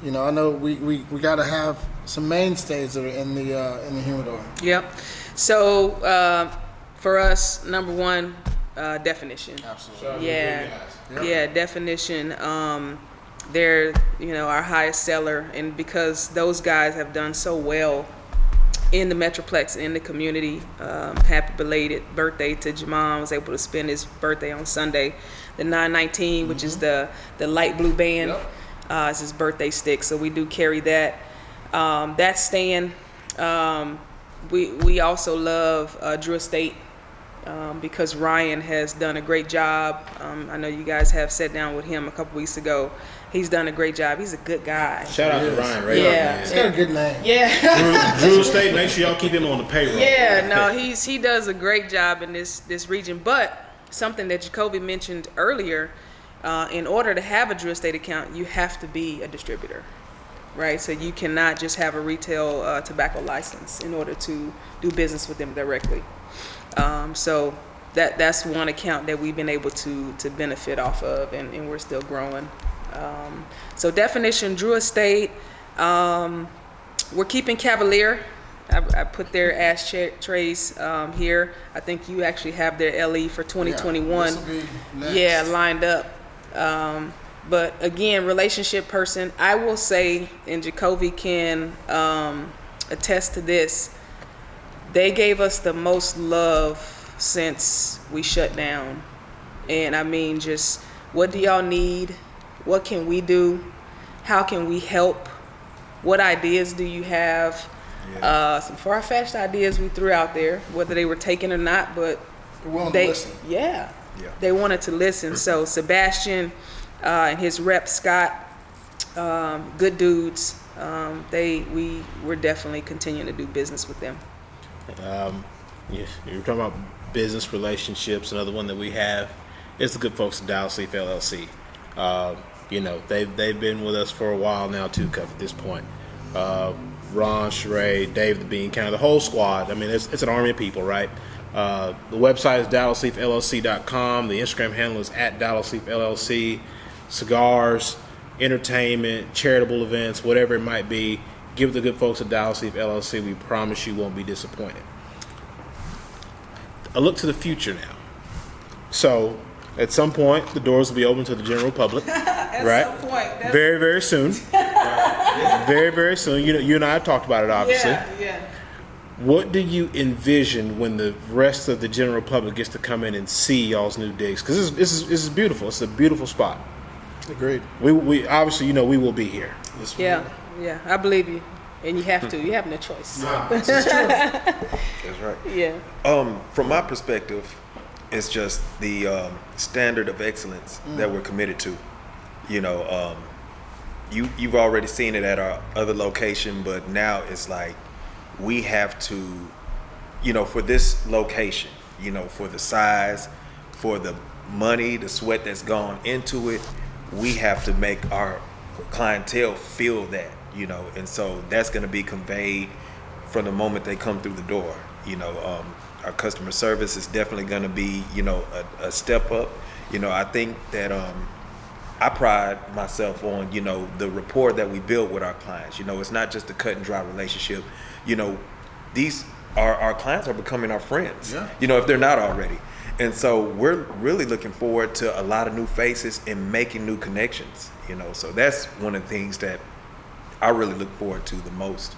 I know we got to have some mainstays that are in the humidor. Yep. So for us, number one, definition. Absolutely. Yeah, definition. They're our highest seller, and because those guys have done so well in the Metroplex, in the community. Happy belated birthday to Jamon. Was able to spend his birthday on Sunday, the 919, which is the light blue band. Yep. It's his birthday stick, so we do carry that. That's staying. We also love Drew Estate because Ryan has done a great job. I know you guys have sat down with him a couple weeks ago. He's done a great job. He's a good guy. Shout out to Ryan, right? Yeah, he's got a good name. Yeah. Drew Estate. Make sure y'all keep him on the payroll. Yeah, no, he does a great job in this region. But something that Jacovie mentioned earlier. In order to have a Drew Estate account, you have to be a distributor, right? So you cannot just have a retail tobacco license in order to do business with them directly. So that's one account that we've been able to benefit off of, and we're still growing. So definition, Drew Estate. We're keeping Cavalier. I put their ashtrays here. I think you actually have their LE for 2021. Lined up. But again, relationship person, I will say, and Jacovie can attest to this, they gave us the most love since we shut down. And I mean, just what do y'all need? What can we do? How can we help? What ideas do you have? Some far-fetched ideas we threw out there, whether they were taken or not, but willing to listen. Yeah. Yeah. They wanted to listen. So Sebastian and his rep Scott, good dudes. We're definitely continuing to do business with them. You're talking about business relationships. Another one that we have is the good folks at Dallas Leaf LLC. They've been with us for a while now too, Cuff, at this point. Ron, Sheree, Dave the Bean, kind of the whole squad. I mean, it's an army of people, right? The website is DallasLeafLLC.com. The Instagram handle is at DallasLeafLLC. Cigars, entertainment, charitable events, whatever it might be, give the good folks at Dallas Leaf LLC. We promise you won't be disappointed. A look to the future now. So, at some point, the doors will be open to the general public. Right? Some point. Very, very soon. Very, very soon. You and I have talked about it, obviously. Yeah. What do you envision when the rest of the general public gets to come in and see y'all's new digs? Because this is beautiful. It's a beautiful spot. Agreed. We obviously, we will be here. Yeah. I believe you. And you have to. You have no choice. That's right. Yeah. From my perspective, it's just the standard of excellence that we're committed to. You've already seen it at our other location, but now it's like we have to, for this location, for the size, for the money, the sweat that's gone into it, we have to make our clientele feel that, and so that's going to be conveyed from the moment they come through the door. Our customer service is definitely going to be, a step up. I think that I pride myself on, the rapport that we build with our clients. It's not just a cut and dry relationship. These our clients are becoming our friends, if they're not already. And so we're really looking forward to a lot of new faces and making new connections, So that's one of the things that I really look forward to the most.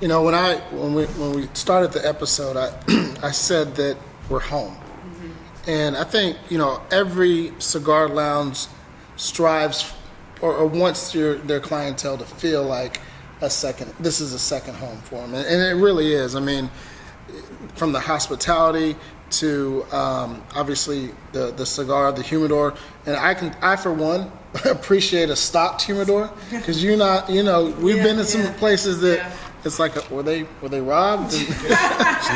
When we started the episode, I said that we're home. And I think, every cigar lounge strives or wants their clientele to feel like this is a second home for them. And it really is. I mean, from the hospitality to obviously the cigar, the humidor. And I for one, appreciate a stocked humidor because we've been in some places that it's like, were they robbed? It's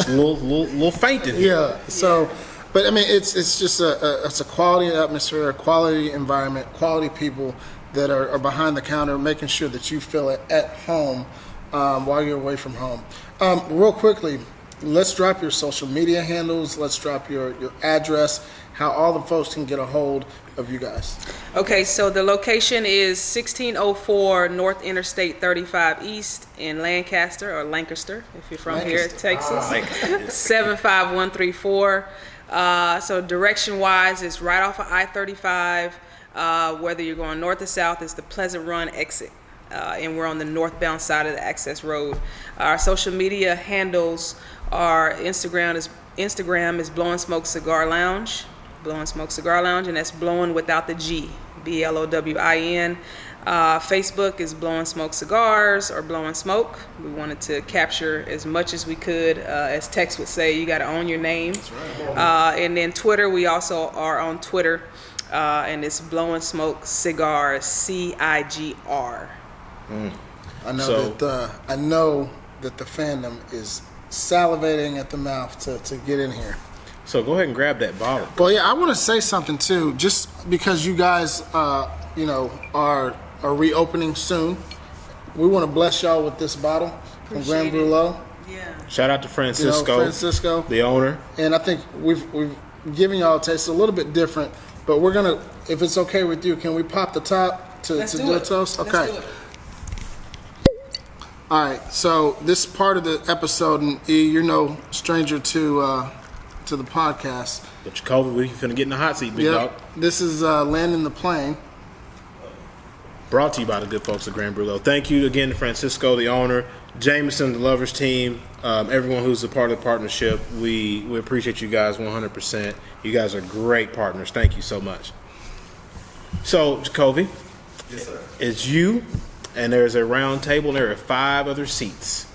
a little faint in here. Yeah. So, but I mean, it's just it's a quality atmosphere, a quality environment, quality people that are behind the counter, making sure that you feel at home while you're away from home. Real quickly, let's drop your social media handles. Let's drop your address, how all the folks can get a hold of you guys. Okay, so the location is 1604 North Interstate 35 East in Lancaster, or Lancaster, if you're from here, Texas. 75134. So direction-wise, it's right off of I-35. Whether you're going north or south, it's the Pleasant Run exit. And we're on the northbound side of the access road. Our social media handles are Instagram is Blowin Smoke Cigar Lounge. Blowin Smoke Cigar Lounge, and that's blowing without the G, BLOWIN. Facebook is Blowin Smoke Cigars or Blowin Smoke. We wanted to capture as much as we could. As Tex would say, you got to own your name. That's right. And then Twitter, we also are on Twitter, and it's Blowin Smoke Cigar, CIGR. I know that the fandom is salivating at the mouth to get in here. So go ahead and grab that bottle. Well, yeah, I want to say something too. Just because you guys, are reopening soon, we want to bless y'all with this bottle from Grand Brulot. Yeah. Shout out to Francisco, the owner. And I think we've given y'all a taste a little bit different, but we're gonna, if it's okay with you, can we pop the top to do a toast? Okay. Let's do it. All right. So this part of the episode, and E, you're no stranger to the podcast. But Jacovie, we finna get in the hot seat, big dog. This is Landing the Plane. Brought to you by the good folks at Grand Brulot. Thank you again to Francisco, the owner, Jameson, the Lovers team, everyone who's a part of the partnership. We appreciate you guys 100%. You guys are great partners. Thank you so much. So, Jacovie, Yes, sir. it's you, and there's a round table, and there are 5 other seats.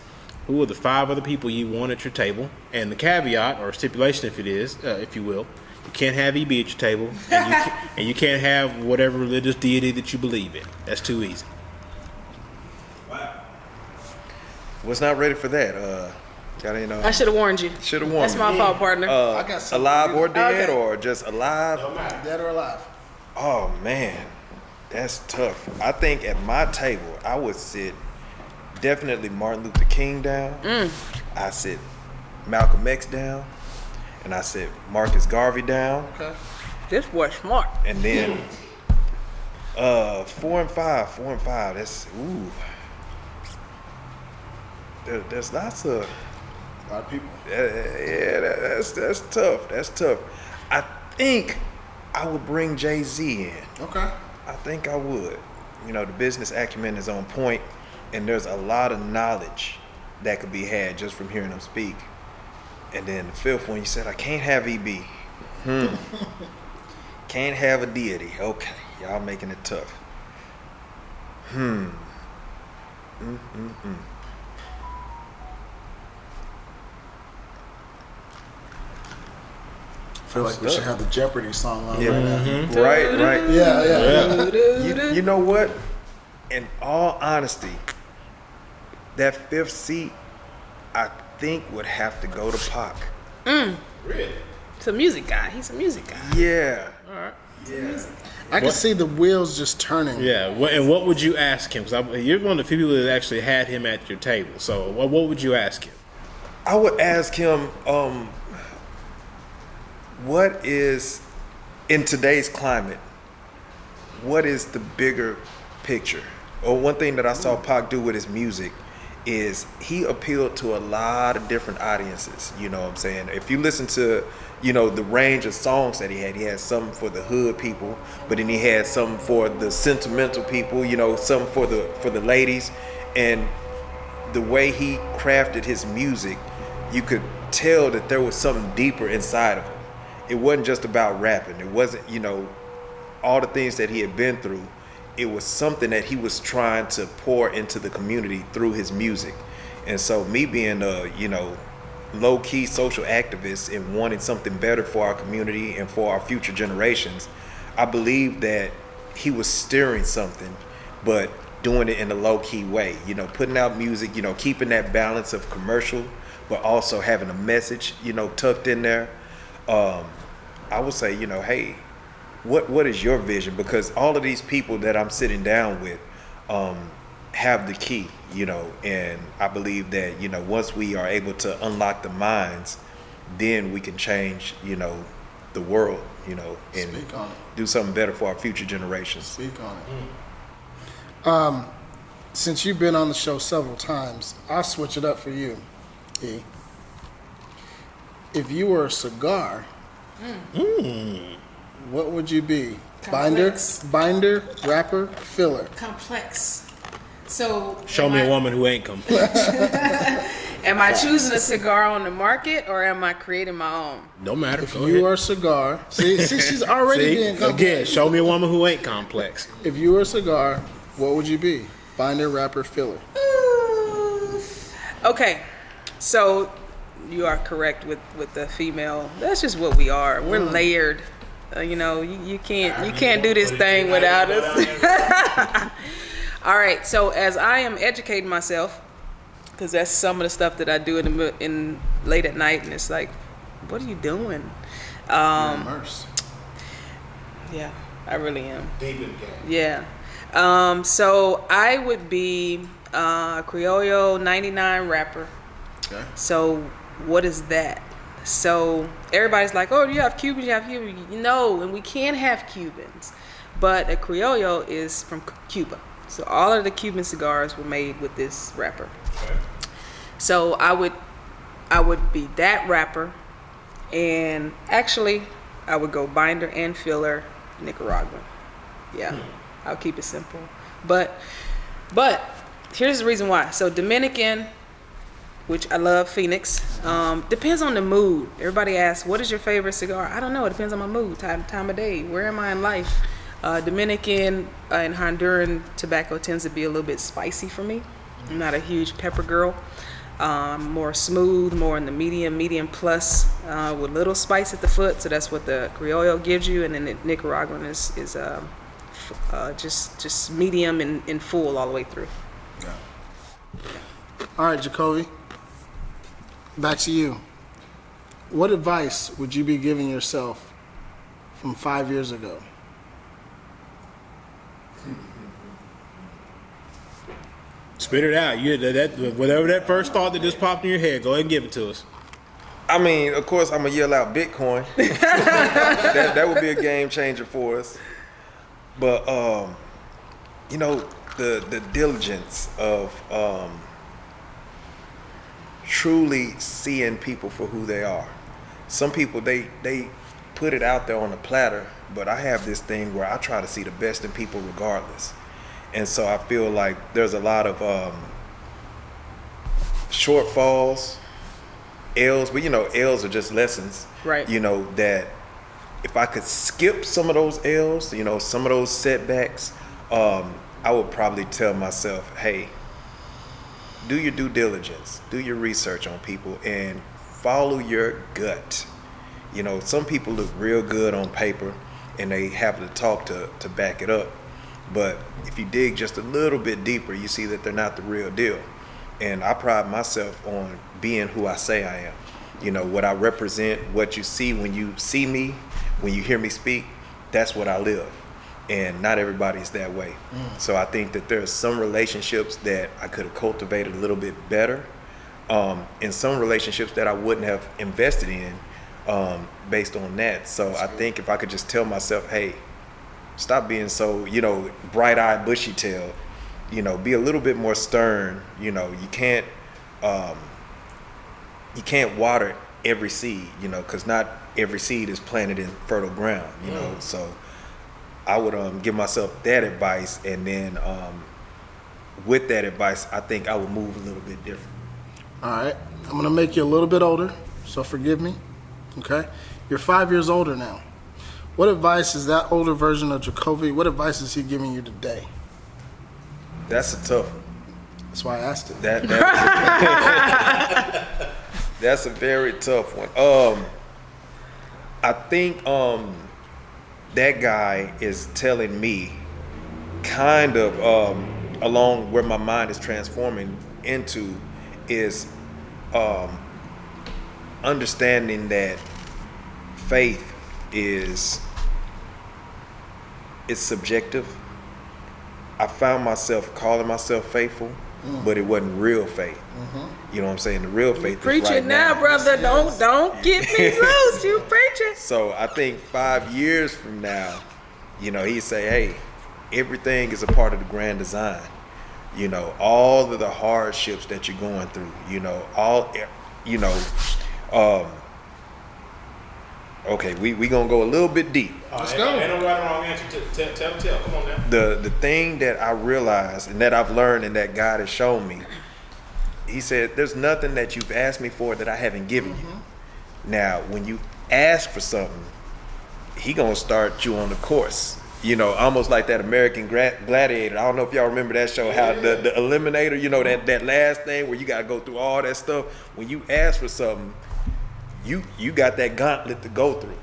who are the 5 other people you want at your table, and the caveat or stipulation, if it is, if you will, you can't have EB at your table, and you can't have whatever religious deity that you believe in. That's too easy. Was not ready for that. I should have warned you. Should have warned That's my fault, partner. I got something alive or dead, Okay. or just alive? Dead or alive? Oh man, that's tough. I think at my table, I would sit definitely Martin Luther King down. I sit Malcolm X down, and I sit Marcus Garvey down. Okay. This boy's smart. And then 4 and 5. That's there's lots of A lot of people. yeah. That's tough. That's tough. I think I would bring Jay-Z in. Okay. I think I would. You know, the business acumen is on point, and there's a lot of knowledge that could be had just from hearing him speak. And then the 5th one, you said I can't have EB. Can't have a deity. Okay, y'all making it tough. I feel like we should have the Jeopardy song on Yeah. right now. Right. Yeah. You know what? In all honesty, that 5th seat, I think would have to go to Pac. Really? He's a music guy. He's a music guy. Yeah. All right. Yeah. I can see the wheels just turning. Yeah. And what would you ask him? Because you're one of the few people that actually had him at your table. So what would you ask him? I would ask him, what is, in today's climate, what is the bigger picture? Or one thing that I saw Pac do with his music is he appealed to a lot of different audiences, you know what I'm saying? If you listen to, you know, the range of songs that he had some for the hood people, but then he had some for the sentimental people, you know, some for the ladies. And the way he crafted his music, you could tell that there was something deeper inside of him. It wasn't just about rapping. It wasn't, you know, all the things that he had been through. It was something that he was trying to pour into the community through his music. And so me being a, you know, low-key social activist and wanting something better for our community and for our future generations, I believe that he was steering something, but doing it in a low-key way. You know, putting out music, you know, keeping that balance of commercial, but also having a message, you know, tucked in there. I would say, you know, hey, what is your vision? Because all of these people that I'm sitting down with have the key, you know, and I believe that, you know, once we are able to unlock the minds, then we can change, you know, the world, you know, and Speak on it. do something better for our future generations. Speak on it. Since you've been on the show several times, I'll switch it up for you, E. If you were a cigar, what would you be? Complex. Binder, wrapper, filler. Complex. So Show am me I- a woman who ain't complex. Am I choosing a cigar on the market or am I creating my own? No matter. If Go you ahead. are a cigar, see, she's already See? being complex. Again, show me a woman who ain't complex. If you were a cigar, what would you be? Binder, wrapper, filler. Okay, so you are correct with the female. That's just what we are. We're layered. You know, you can't do this thing without us. All right. So as I am educating myself, because that's some of the stuff that I do in late at night, and it's like, what are you doing? Immerse. Yeah, I really am. Deep in the game. Yeah. So I would be a Criollo 99 wrapper. Okay. So what is that? So everybody's like, oh, you have Cubans, you have Cubans. No, and we can have Cubans. But a Criollo is from Cuba. So all of the Cuban cigars were made with this wrapper. Okay. So I would be that wrapper. And actually, I would go binder and filler Nicaraguan. Yeah, I'll keep it simple. But here's the reason why. So Dominican, which I love, Phoenix. Depends on the mood. Everybody asks, what is your favorite cigar? I don't know. It depends on my mood, time of day. Where am I in life? Dominican and Honduran tobacco tends to be a little bit spicy for me. I'm not a huge pepper girl. more smooth, more in the medium plus, with little spice at the foot. So that's what the Criollo gives you, and then the Nicaraguan is just medium and full all the way through. All right, Jacovie, back to you. What advice would you be giving yourself from 5 years ago? Spit it out. Whatever that first thought that just popped in your head, go ahead and give it to us. I mean, of course, I'm gonna yell out Bitcoin. that would be a game changer for us. But you know, the diligence of truly seeing people for who they are. Some people they put it out there on a platter, but I have this thing where I try to see the best in people regardless. And so I feel like there's a lot of shortfalls, L's, but you know, L's are just lessons. Right. You know, that if I could skip some of those L's, you know, some of those setbacks, I would probably tell myself, hey, do your due diligence, do your research on people, and follow your gut. You know, some people look real good on paper and they have the talk to back it up. But if you dig just a little bit deeper, you see that they're not the real deal. And I pride myself on being who I say I am. You know, what I represent, what you see when you see me, when you hear me speak, that's what I live. And not everybody's that way. So I think that there's some relationships that I could have cultivated a little bit better, and some relationships that I wouldn't have invested in based on that. So I think if I could just tell myself, hey, stop being so, you know, bright-eyed, bushy-tailed, you know, be a little bit more stern. You know, you can't water every seed, you know, because not every seed is planted in fertile ground, you know. So I would give myself that advice, and then with that advice, I think I would move a little bit different. All right, I'm gonna make you a little bit older, so forgive me. Okay, you're 5 years older now. What advice is that older version of Jacovie? What advice is he giving you today? That's a tough one. That's why I asked it. That's a very tough one. I think that guy is telling me kind of along where my mind is transforming into is understanding that faith is subjective. I found myself calling myself faithful, but it wasn't real faith. You know what I'm saying? The real faith Preach is right it now, brother. Don't get me loose. You preaching. So I think 5 years from now, you know, he'd say, hey, everything is a part of the grand design. You know, all of the hardships that you're going through, you know, okay, we gonna go a little bit deep. Let's go. Ain't no right or wrong answer. Tell. Come on now. The thing that I realized and that I've learned and that God has shown me, he said, there's nothing that you've asked me for that I haven't given you. Now, when you ask for something, he gonna start you on the course. You know, almost like that American Gladiator. I don't know if y'all remember that show, how the Eliminator, you know, that last thing where you gotta go through all that stuff. When you ask for something, you got that gauntlet to go through.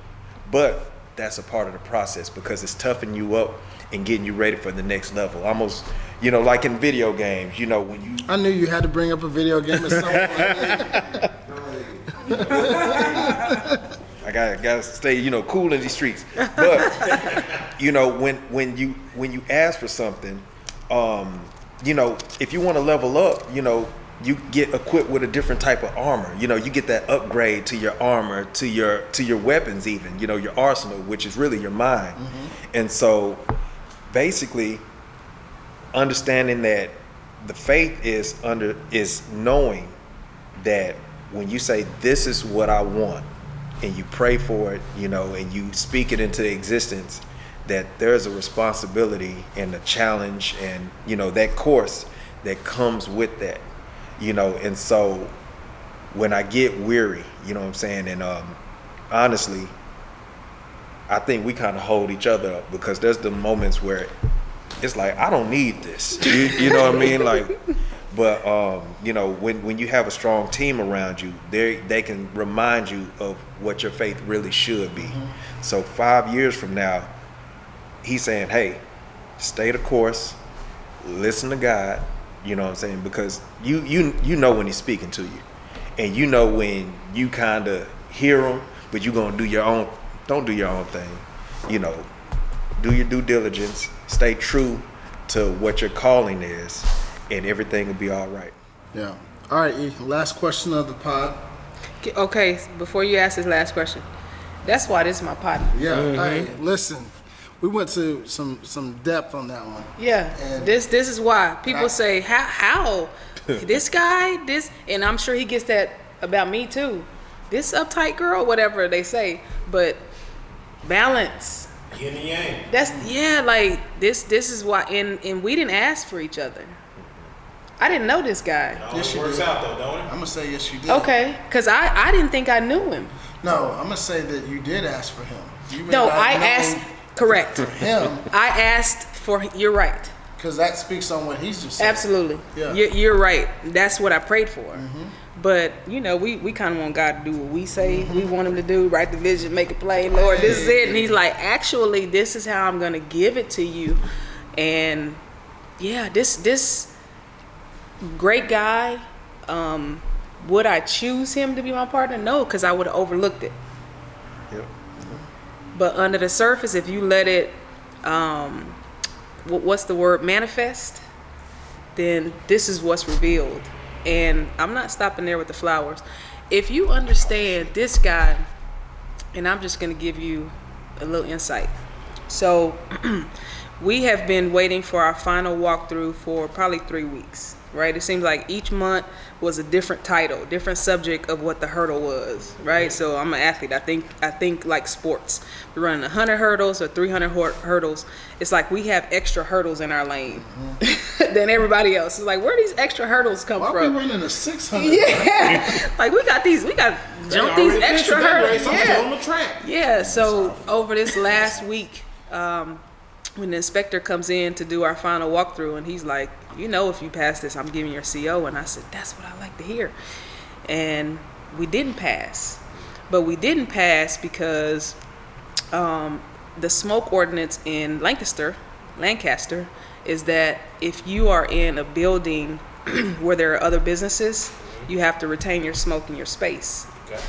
But that's a part of the process because it's toughing you up and getting you ready for the next level. Almost, you know, like in video games, you know, when you... I knew you had to bring up a video game at some point. I gotta stay, you know, cool in these streets. But you know, when you ask for something, you know, if you want to level up, you know, you get equipped with a different type of armor. You know, you get that upgrade to your armor, to your weapons, even, you know, your arsenal, which is really your mind. And so, basically, understanding that the faith is knowing that when you say this is what I want, and you pray for it, you know, and you speak it into existence, that there's a responsibility and a challenge and, you know, that course that comes with that, you know. And so when I get weary, you know what I'm saying, and honestly, I think we kind of hold each other up because there's the moments where it's like, I don't need this, you know what I mean? Like, But you know, when you have a strong team around you, they can remind you of what your faith really should be. So 5 years from now, he's saying, hey, stay the course, listen to God, you know what I'm saying? Because you know when he's speaking to you. And you know when you kind of hear him, but you're going to do your own, don't do your own thing. You know, do your due diligence, stay true to what your calling is, and everything will be all right. Yeah. All right, E, last question of the pod. Okay, before you ask this last question, that's why this is my partner. Yeah. Hey, listen, we went to some depth on that one. Yeah, And this is why people say how this guy and I'm sure he gets that about me too. This uptight girl, whatever they say, but balance. Yin and yang. That's like this is why, and we didn't ask for each other. I didn't know this guy. It always works out though, don't it? I'm gonna say yes, you did. Okay, because I didn't think I knew him. No, I'm gonna say that you did ask for him. You may No, not I know asked. Correct. him I asked for. You're right. because that speaks on what he's just said. Absolutely. Yeah. You're right. That's what I prayed for. But, you know, we kind of want God to do what we say we want him to do, write the vision, make it plain, Lord, this is it. And he's like, actually, this is how I'm going to give it to you. And, yeah, this great guy, would I choose him to be my partner? No, because I would have overlooked it. Yep. But under the surface, if you let it, what's the word, manifest, then this is what's revealed. And I'm not stopping there with the flowers. If you understand this guy, and I'm just going to give you a little insight. So we have been waiting for our final walkthrough for probably 3 weeks, right? It seems like each month was a different title, different subject of what the hurdle was, right? So I'm an athlete. I think like sports. We're running 100 hurdles or 300 hurdles. It's like we have extra hurdles in our lane than everybody else. It's like, where do these extra hurdles come Why are from? we running a 600? Yeah, like we got jump these extra hurdles. Yeah. Yeah, so over this last week, when the inspector comes in to do our final walkthrough, and he's like, you know, if you pass this, I'm giving your CO. And I said, that's what I like to hear. And we didn't pass. But we didn't pass because the smoke ordinance in Lancaster is that if you are in a building where there are other businesses, you have to retain your smoke in your space. Okay.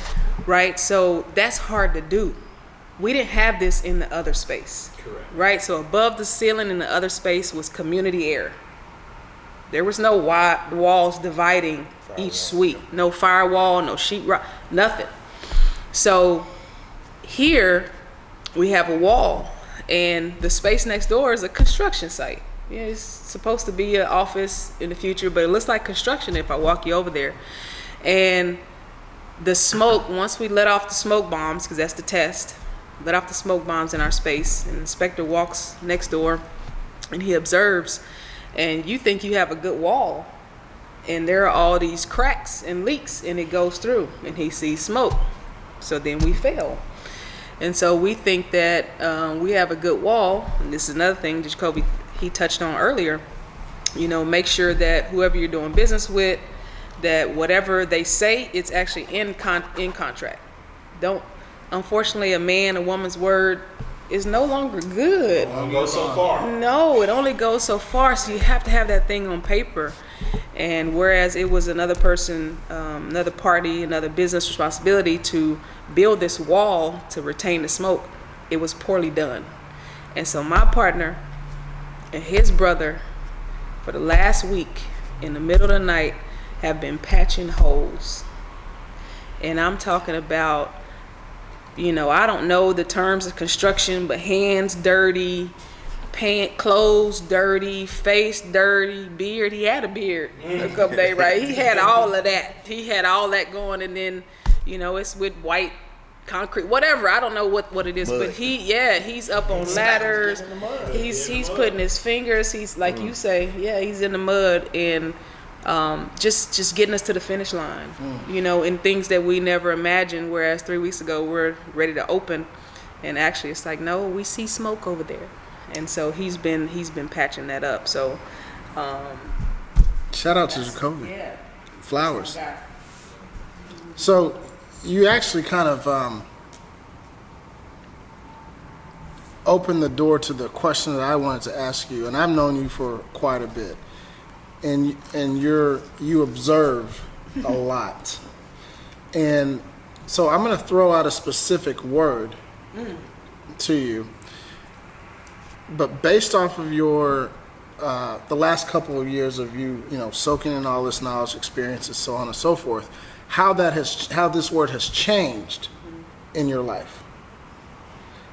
Right? So that's hard to do. We didn't have this in the other space. Correct. Right? So above the ceiling in the other space was community air. There was no walls dividing each suite. No firewall, no sheetrock, nothing. So here we have a wall, and the space next door is a construction site. Yeah, it's supposed to be an office in the future, but it looks like construction if I walk you over there. And the smoke, once we let off the smoke bombs, because that's the test, let off the smoke bombs in our space, and the inspector walks next door and he observes, and you think you have a good wall, and there are all these cracks and leaks, and it goes through, and he sees smoke. So then we fail. And so we think that we have a good wall, and this is another thing that Jacovie, he touched on earlier. You know, make sure that whoever you're doing business with, that whatever they say, it's actually in contract. Don't, unfortunately, a man, a woman's word is no longer good. Don't go so far. No, it only goes so far, so you have to have that thing on paper. And whereas it was another person, another party, another business responsibility to build this wall to retain the smoke, it was poorly done. And so my partner and his brother, for the last week, in the middle of the night, have been patching holes. And I'm talking about, you know, I don't know the terms of construction, but hands dirty, clothes dirty, face dirty, beard. He had a beard a couple days, right? He had all of that. He had all that going, and then, you know, it's with white concrete, whatever. I don't know what it is, but he's up on ladders. He's putting his fingers. He's like you say, he's in the mud, and just getting us to the finish line. You know, in things that we never imagined. Whereas 3 weeks ago we're ready to open, and actually it's like, no, we see smoke over there. And so he's been patching that up. So Shout out to Jacovie. Yeah. Flowers. Guy. So you actually kind of opened the door to the question that I wanted to ask you, and I've known you for quite a bit, and you observe a lot, and so I'm going to throw out a specific word to you, but based off of your the last couple of years of you soaking in all this knowledge, experiences, so on and so forth, how this word has changed in your life.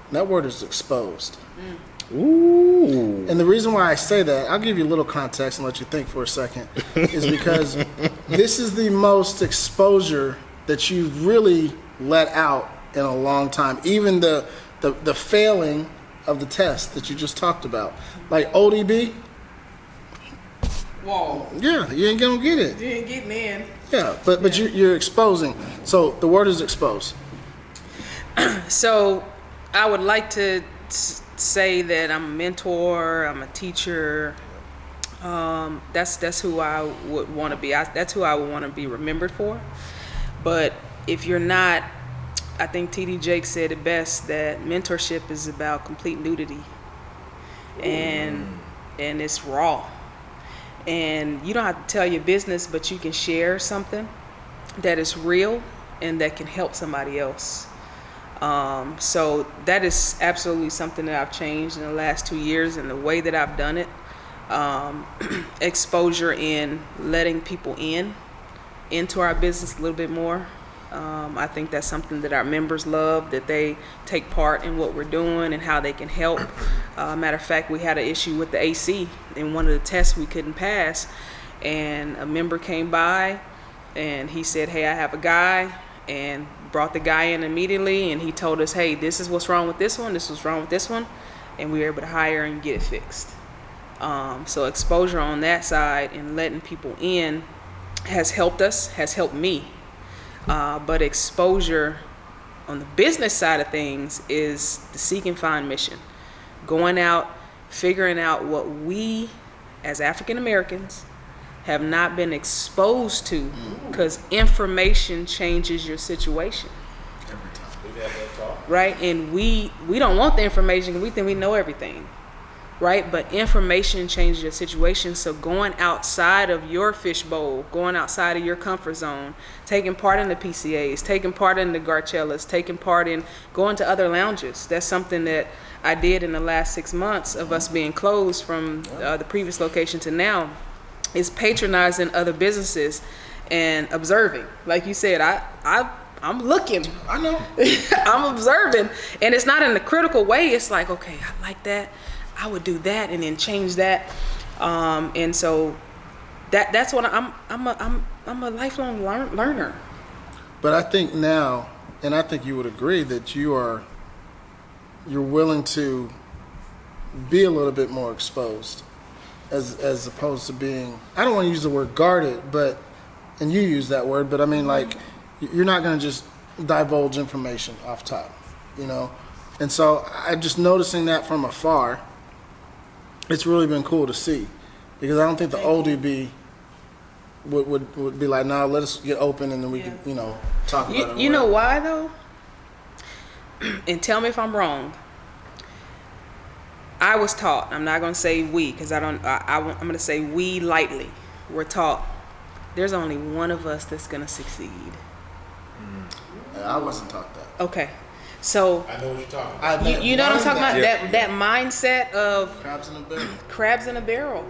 And that word is exposed. Ooh. And the reason why I say that, I'll give you a little context and let you think for a second, is because this is the most exposure that you've really let out in a long time. Even the failing of the test that you just talked about. Like ODB, Whoa. yeah, you ain't gonna get it. You ain't getting in. Yeah, but you're exposing. So the word is exposed. So I would like to say that I'm a mentor, I'm a teacher. That's who I would want to be. That's who I would want to be remembered for. But if you're not, I think T.D. Jakes said it best, that mentorship is about complete nudity, and it's raw. And you don't have to tell your business, but you can share something that is real and that can help somebody else. So that is absolutely something that I've changed in the last 2 years, and the way that I've done it. Exposure in letting people into our business a little bit more. I think that's something that our members love, that they take part in what we're doing and how they can help. Matter of fact, we had an issue with the AC in one of the tests we couldn't pass, and a member came by and he said, hey, I have a guy, and brought the guy in immediately, and he told us, hey, this is what's wrong with this one, this is what's wrong with this one, and we were able to hire and get it fixed. So exposure on that side and letting people in has helped us, has helped me. But exposure on the business side of things is the seek and find mission. Going out, figuring out what we as African Americans have not been exposed to, because information changes your situation. Every time. We've had that talk. Right? And we don't want the information. We think we know everything. Right? But information changes your situation. So going outside of your fishbowl, going outside of your comfort zone, taking part in the PCAs, taking part in the Garcellas, taking part in going to other lounges. That's something that I did in the last 6 months of us being closed from the previous location to now, is patronizing other businesses and observing. Like you said, I'm looking. I know. I'm observing. And it's not in a critical way. It's like, okay, I like that. I would do that and then change that, and so that's what I'm a lifelong learner. But I think now, and I think you would agree, that you're willing to be a little bit more exposed, as opposed to being, I don't want to use the word guarded, but, and you use that word, but I mean, like, you're not going to just divulge information off top, and so I'm just noticing that from afar. It's really been cool to see, because I don't think the ODB would be like, no, let us get open and then we can, talk about it. You know why though? And tell me if I'm wrong. I was taught, I'm not going to say we, because I'm going to say we lightly. We're taught there's only one of us that's going to succeed. I wasn't taught that. Okay. So I know what you're talking about. you know what I'm talking about? Yeah. That mindset of Crabs in a barrel.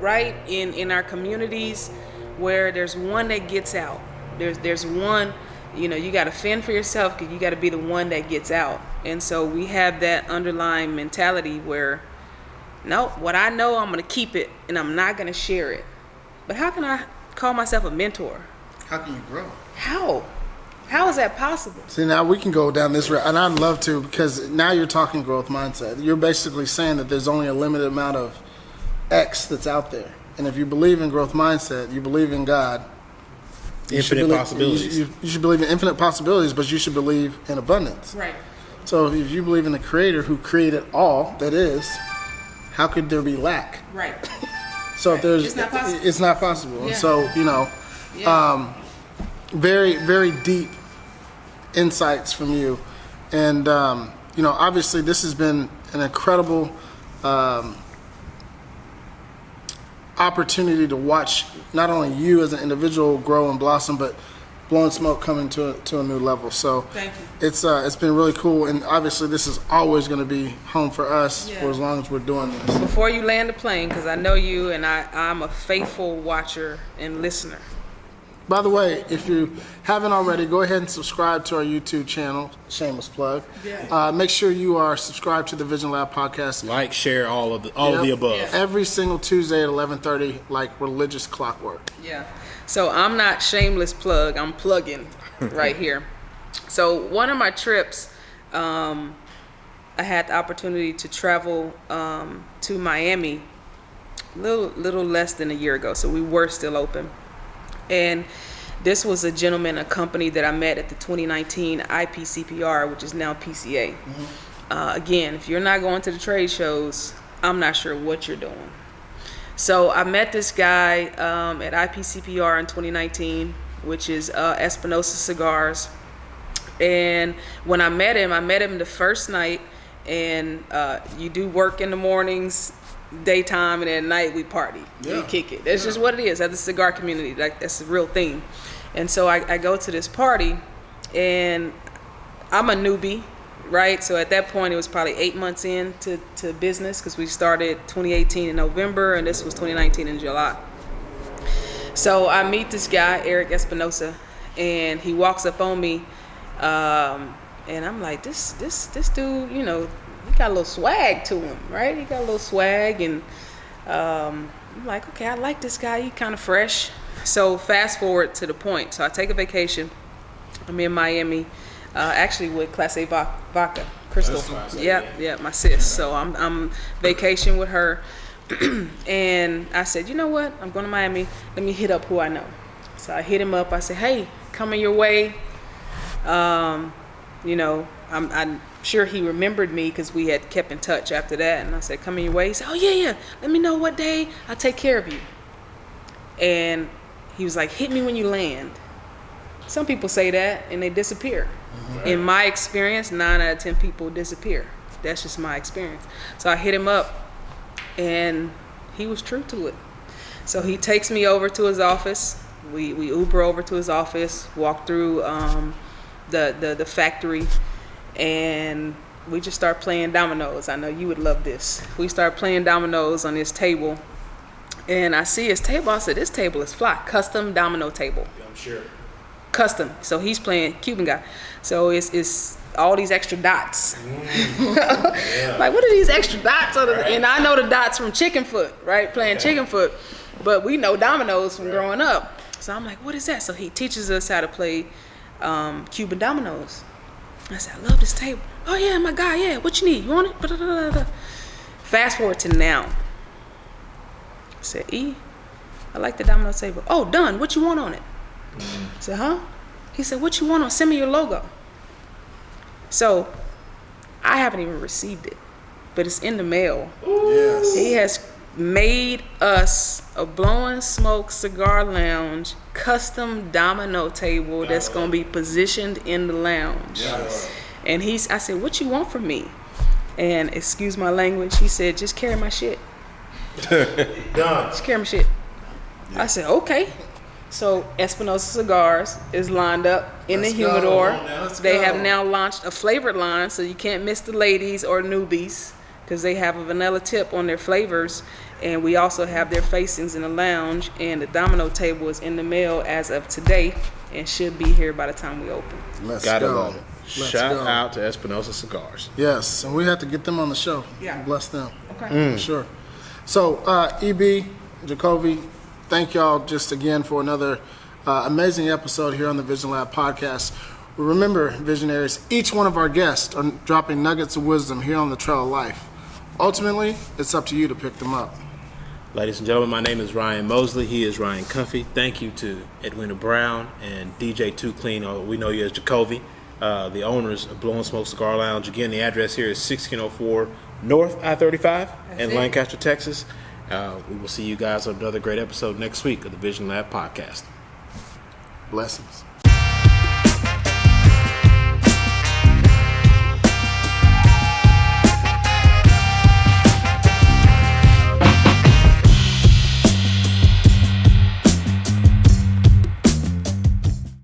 right? In our communities where there's one that gets out. There's one, you got to fend for yourself, because you got to be the one that gets out. And so we have that underlying mentality where, no, what I know, I'm going to keep it and I'm not going to share it. But how can I call myself a mentor? How can you grow? How is that possible? See, now we can go down this route, and I'd love to, because now you're talking growth mindset. You're basically saying that there's only a limited amount of X that's out there. And if you believe in growth mindset, you believe in God. Infinite possibilities. You should believe in infinite possibilities, but you should believe in abundance. Right. So if you believe in the Creator who created all that is, how could there be lack? Right. So if there's, It's not possible. it's not possible. And Yeah. so, you know, Yeah. very, very deep insights from you. And, you know, obviously this has been an incredible opportunity to watch not only you as an individual grow and blossom, but Blowin Smoke coming to a new level. So Thank you. it's been really cool. And obviously this is always going to be home for us Yeah. for as long as we're doing this. Before you land the plane, because I know you and I'm a faithful watcher and listener. By the way, if you haven't already, go ahead and subscribe to our YouTube channel. Shameless plug. Yeah. Make sure you are subscribed to the Vision Lab podcast. Like, share, all of the Yep. above. Yeah. Every single Tuesday at 11:30, like religious clockwork. Yeah. So I'm not shameless plug. I'm plugging right here. So one of my trips, I had the opportunity to travel to Miami little less than a year ago. So we were still open. And this was a gentleman, a company that I met at the 2019 IPCPR, which is now PCA. Again, if you're not going to the trade shows, I'm not sure what you're doing. So I met this guy at IPCPR in 2019, which is Espinosa Cigars. And when I met him the first night, and you do work in the mornings, daytime, and at night we party. Yeah. We kick it. That's just what it is. That's the cigar community. Like, that's the real thing. And so I go to this party, and I'm a newbie, right? So at that point, it was probably 8 months into business, because we started 2018 in November, and this was 2019 in July. So I meet this guy, Eric Espinosa, and he walks up on me, and I'm like, this dude, you know, he got a little swag to him, right? He got a little swag, and I'm like, okay, I like this guy. He kind of fresh. So fast forward to the point. So I take a vacation. I'm in Miami, actually with Class A vodka, Crystal. Yeah, my sis. So I'm vacation with her, and I said, you know what? I'm going to Miami. Let me hit up who I know. So I hit him up. I said, hey, coming your way. You know, I'm sure he remembered me because we had kept in touch after that. And I said, coming your way. He said, oh, yeah. Let me know what day. I'll take care of you. And he was like, hit me when you land. Some people say that and they disappear. Right. In my experience, 9 out of 10 people disappear. That's just my experience. So I hit him up, and he was true to it. So he takes me over to his office. We Uber over to his office, walk through the factory, and we just start playing dominoes. I know you would love this. We start playing dominoes on this table, and I see his table. I said, this table is fly. Custom domino table. Yeah, I'm sure. Custom. So he's playing Cuban guy. So it's all these extra dots. Yeah. Like, what are these extra dots? And I know the dots from Chicken Foot, right? Playing Chicken Foot. But we know dominoes from growing up. So I'm like, what is that? So he teaches us how to play Cuban dominoes. I said, I love this table. Oh yeah, my guy, yeah. What you need? You want it? Fast forward to now. I said, I like the domino table. Oh, done. What you want on it? I said, huh? He said, what you want on? Send me your logo. So I haven't even received it, but it's in the mail. Yes. He has made us a Blowin Smoke Cigar Lounge custom domino table that's going to be positioned in the lounge. Yes. And I said, what you want from me? And excuse my language, he said, just carry my shit. Done. Just carry my shit. I said, okay. So Espinosa Cigars is lined up in Let's the go. humidor. Let's They go. have now launched a flavored line, so you can't miss the ladies or newbies, because they have a vanilla tip on their flavors. And we also have their facings in the lounge, and the domino table is in the mail as of today and should be here by the time we open. Let's Gotta go. love it. Let's Shout go. out to Espinosa Cigars. Yes, and we have to get them on the show. Yeah. Bless them. Okay. For sure. So, EB, Jacovie, thank y'all just again for another amazing episode here on the Vision Lab podcast. Remember, visionaries, each one of our guests are dropping nuggets of wisdom here on the Trail of Life. Ultimately, it's up to you to pick them up. Ladies and gentlemen, my name is Ryan Mosley. He is Ryan Comfy. Thank you to Edwina Brown and DJ Too Clean, or we know you as Jacovie, the owners of Blowin Smoke Cigar Lounge. Again, the address here is 1604 North I-35 in it. Lancaster, Texas. We will see you guys on another great episode next week of the Vision Lab podcast. Blessings.